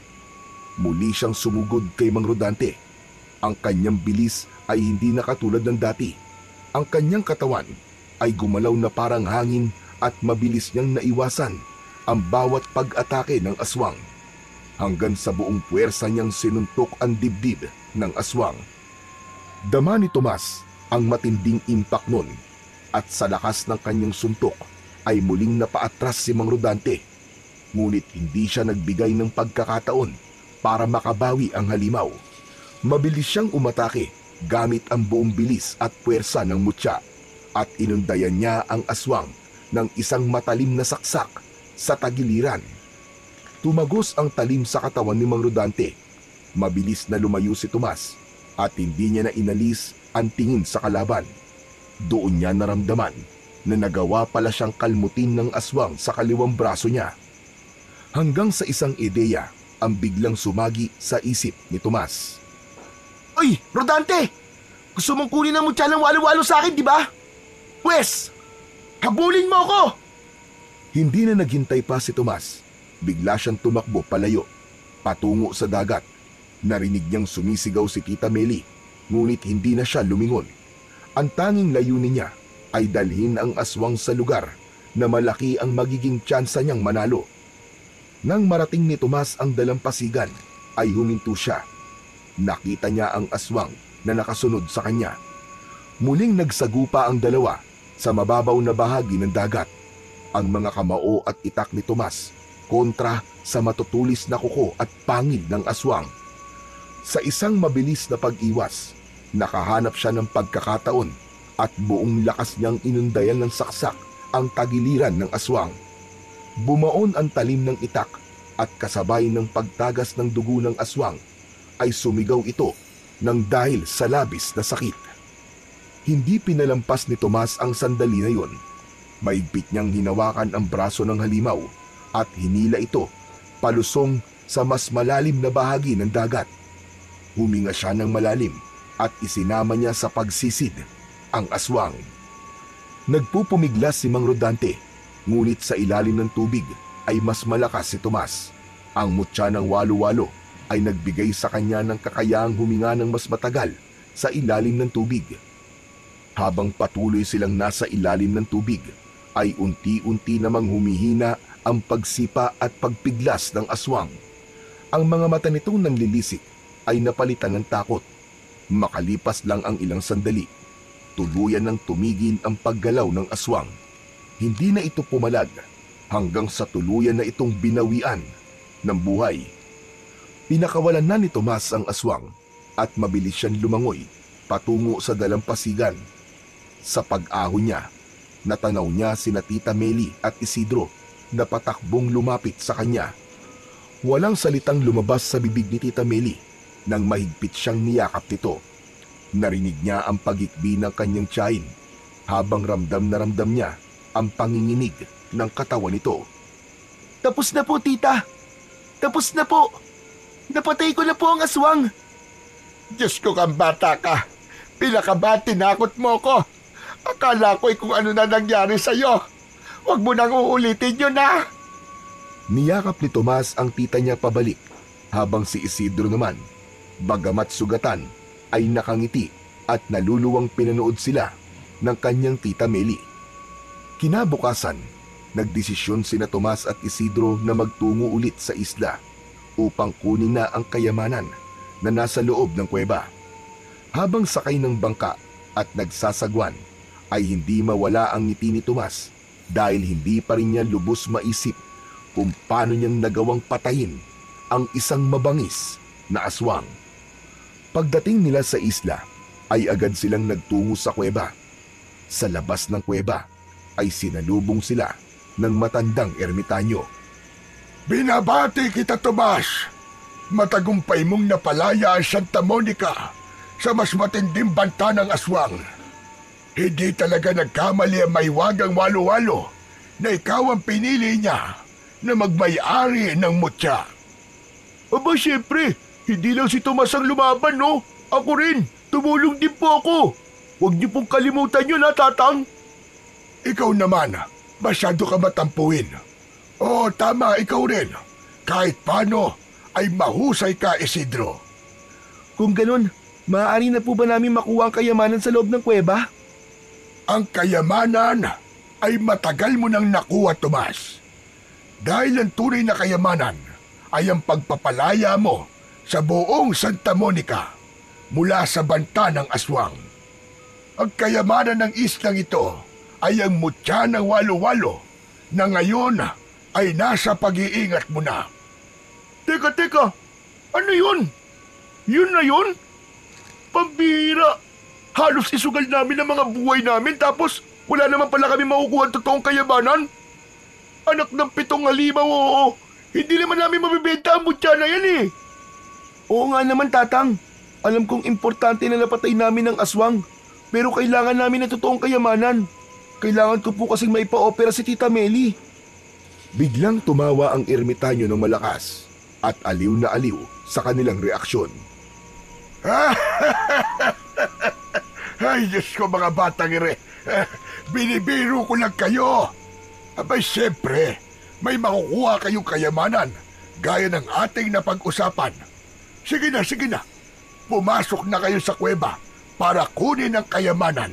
Muli siyang sumugod kay Mang Rodante. Ang kanyang bilis ay hindi na katulad ng dati. Ang kanyang katawan ay gumalaw na parang hangin at mabilis niyang naiwasan ang bawat pag-atake ng aswang. Hanggang sa buong puwersa niyang sinuntok ang dibdib ng aswang. Dama ni Tomas ang matinding impact nun at sa lakas ng kanyang suntok ay muling napaatras si Mang Rodante. Ngunit hindi siya nagbigay ng pagkakataon para makabawi ang halimaw. Mabilis siyang umatake gamit ang buong bilis at puwersa ng mutya at inundayan niya ang aswang ng isang matalim na saksak sa tagiliran. Tumagos ang talim sa katawan ni Mang Rodante. Mabilis na lumayo si Tomas at hindi niya na inalis ang tingin sa kalaban. Doon niya naramdaman na nagawa pala siyang kalmutin ng aswang sa kaliwang braso niya. Hanggang sa isang ideya ang biglang sumagi sa isip ni Tomas. Uy, Rodante! Gusto mong kunin ang mutya ng walo-walo sa akin, di ba? Pwes, habulin mo ako! Hindi na naghintay pa si Tomas. Bigla siyang tumakbo palayo, patungo sa dagat. Narinig niyang sumisigaw si Tita Meli, ngunit hindi na siya lumingon. Ang tanging layunin niya ay dalhin ang aswang sa lugar na malaki ang magiging tsansa niyang manalo. Nang marating ni Tomas ang dalampasigan, ay huminto siya. Nakita niya ang aswang na nakasunod sa kanya. Muling nagsagupa ang dalawa sa mababaw na bahagi ng dagat. Ang mga kamao at itak ni Tomas kontra sa matutulis na kuko at pangil ng aswang. Sa isang mabilis na pag-iwas, nakahanap siya ng pagkakataon at buong lakas niyang inundayan ng saksak ang tagiliran ng aswang. Bumaon ang talim ng itak at kasabay ng pagtagas ng dugo ng aswang ay sumigaw ito ng dahil sa labis na sakit. Hindi pinalampas ni Tomas ang sandali na yon. Maigpit niyang hinawakan ang braso ng halimaw at hinila ito palusong sa mas malalim na bahagi ng dagat. Huminga siya ng malalim at isinama niya sa pagsisid ang aswang. Nagpupumiglas si Mang Rodante, ngunit sa ilalim ng tubig ay mas malakas si Tomas. Ang mutya ng walo-walo ay nagbigay sa kanya ng kakayahang huminga ng mas matagal sa ilalim ng tubig. Habang patuloy silang nasa ilalim ng tubig, ay unti-unti namang humihina ang pagsipa at pagpiglas ng aswang. Ang mga mata nitong nanlilisik ay napalitan ng takot. Makalipas lang ang ilang sandali, tuluyan nang tumigil ang paggalaw ng aswang. Hindi na ito pumalag hanggang sa tuluyan na itong binawian ng buhay. Pinakawalan na ni Tomas ang aswang at mabilis siyang lumangoy patungo sa dalampasigan. Sa pag-ahon niya, natanaw niya sina Tita Meli at Isidro na patakbong lumapit sa kanya. Walang salitang lumabas sa bibig ni Tita Meli nang mahigpit siyang niyakap nito. Narinig niya ang pagikbi ng kanyang tiyahin habang ramdam na ramdam niya ang panginginig ng katawan nito. Tapos na po, tita. Tapos na po. Napatay ko na po ang aswang. Diyos ko kang bata ka. Pinakabati nakot mo ko. Akala ko'y kung ano na nangyari sa'yo. Huwag mo nang uulitin yun na. Niyakap ni Tomas ang tita niya pabalik habang si Isidro naman, bagamat sugatan, ay nakangiti at naluluwang pinanood sila ng kanyang Tita Meli. Kinabukasan, nagdesisyon sina Tomas at Isidro na magtungo ulit sa isla upang kunin na ang kayamanan na nasa loob ng kuweba. Habang sakay ng bangka at nagsasagwan, ay hindi mawala ang ngiti ni Tomas dahil hindi pa rin niya lubos maisip kung paano niyang nagawang patayin ang isang mabangis na aswang. Pagdating nila sa isla, ay agad silang nagtungo sa kuweba. Sa labas ng kuweba, ay sinalubong sila ng matandang ermitanyo. Binabati kita, Tomas. Matagumpay mong napalaya ang Santa Monica sa mas matinding banta ng aswang. Hindi talaga nagkamali ang maiwagang walo-walo na ikaw ang pinili niya na magmay-ari ng mutya. Aba, syempre, hindi lang si Tomas ang lumaban, no? Ako rin, tumulong din po ako. Huwag niyo pong kalimutan yun, ha, Tatang? Ikaw naman, masyado ka matampuin. Oo, tama, ikaw rin. Kahit paano, ay mahusay ka, Isidro. Kung ganun, maaari na po ba namin makuha ang kayamanan sa loob ng kuweba? Ang kayamanan ay matagal mo nang nakuha, Tomas. Dahil ang tunay na kayamanan ay ang pagpapalaya mo sa buong Santa Monica mula sa banta ng aswang. Ang kayamanan ng islang ito ay ang mutya ng walo-walo na ngayon ay nasa pag-iingat mo na. Teka, ano yun? Yun na yun? Pambihira! Halos isugal namin ang mga buhay namin tapos wala naman pala kami makukuha ang totoong kayamanan. Anak ng 7 halimaw, oo. Hindi naman namin mabibenta ang mutya na yan eh. Oo nga naman, Tatang. Alam kong importante na napatay namin ang aswang. Pero kailangan namin ng totoong kayamanan. Kailangan ko po kasing maipa-opera si Tita Meli. Biglang tumawa ang ermitanyo ng malakas at aliw na aliw sa kanilang reaksyon. Ay, Diyos ko mga batang ire. Binibiro ko lang kayo. Abay, siyempre, may makukuha kayong kayamanan gaya ng ating napag-usapan. Sige na. Pumasok na kayo sa kuweba para kunin ang kayamanan.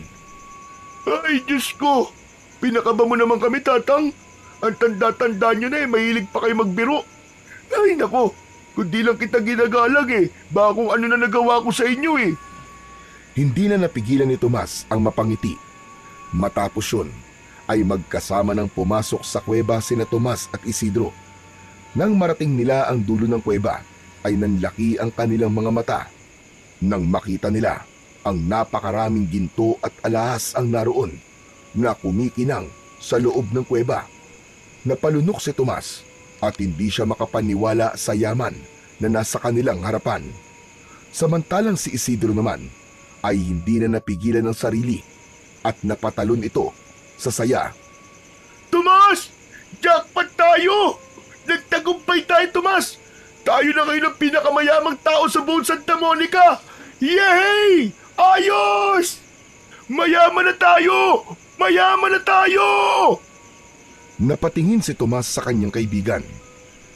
Ay, Diyos ko! Pinakaba mo naman kami, Tatang. Ang tanda-tanda nyo na eh, mahilig pa kayo magbiro. Ay, nako, kundi lang kita ginagalang eh. Baka kung ano na nagawa ko sa inyo eh. Hindi na napigilan ni Tomas ang mapangiti. Matapos yun, ay magkasama ng pumasok sa kuweba sina Tomas at Isidro. Nang marating nila ang dulo ng kuweba, ay nanlaki ang kanilang mga mata. Nang makita nila, ang napakaraming ginto at alahas ang naroon na kumikinang sa loob ng kuweba. Napalunok si Tomas at hindi siya makapaniwala sa yaman na nasa kanilang harapan. Samantalang si Isidro naman ay hindi na napigilan ng sarili at napatalon ito sa saya. Tomas! Jackpot tayo! Nagtagumpay tayo, Tomas! Tayo na ngayon ang pinakamayamang tao sa buong Santa Monica! Yay! Ayos! Mayaman na tayo! Mayaman na tayo! Napatingin si Tomas sa kanyang kaibigan.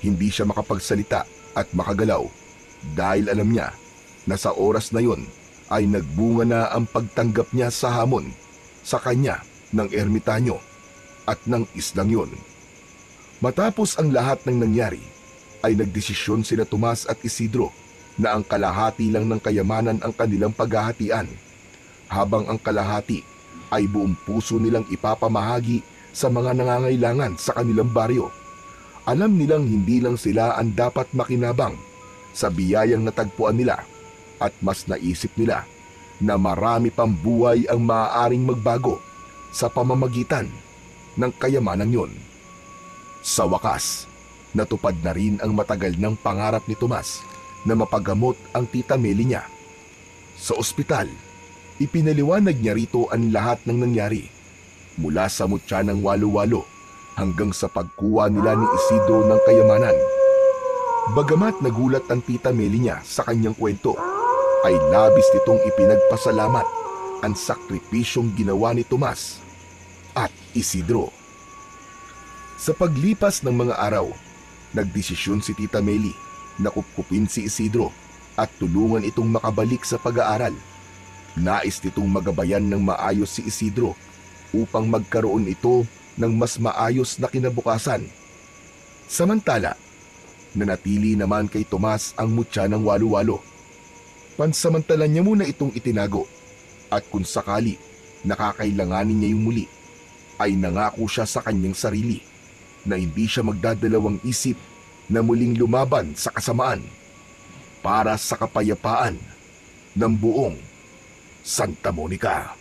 Hindi siya makapagsalita at makagalaw dahil alam niya na sa oras na yon ay nagbunga na ang pagtanggap niya sa hamon sa kanya ng ermitanyo at ng islang yon. Matapos ang lahat ng nangyari, ay nagdesisyon sina Tomas at Isidro na ang kalahati lang ng kayamanan ang kanilang paghahatian, habang ang kalahati ay buong puso nilang ipapamahagi sa mga nangangailangan sa kanilang baryo. Alam nilang hindi lang sila ang dapat makinabang sa biyayang natagpuan nila at mas naisip nila na marami pang buhay ang maaaring magbago sa pamamagitan ng kayamanan yon. Sa wakas, natupad na rin ang matagal ng pangarap ni Tomas na mapagamot ang Tita Meli niya. Sa ospital, ipinaliwanag niya rito ang lahat ng nangyari, mula sa mutya ng walo-walo hanggang sa pagkuha nila ni Isidro ng kayamanan. Bagamat nagulat ang Tita Meli niya sa kanyang kwento, ay labis nitong ipinagpasalamat ang sakripisyong ginawa ni Tomas at Isidro. Sa paglipas ng mga araw, nagdesisyon si Tita Meli na kupkupin si Isidro at tulungan itong makabalik sa pag-aaral. Nais nitong magabayan ng maayos si Isidro upang magkaroon ito ng mas maayos na kinabukasan. Samantala, nanatili naman kay Tomas ang mutya ng walo-walo. Pansamantala niya muna itong itinago at kung sakali nakakailanganin niya yung muli, ay nangako siya sa kanyang sarili na hindi siya magdadalawang isip na muling lumaban sa kasamaan para sa kapayapaan ng buong Santa Monica.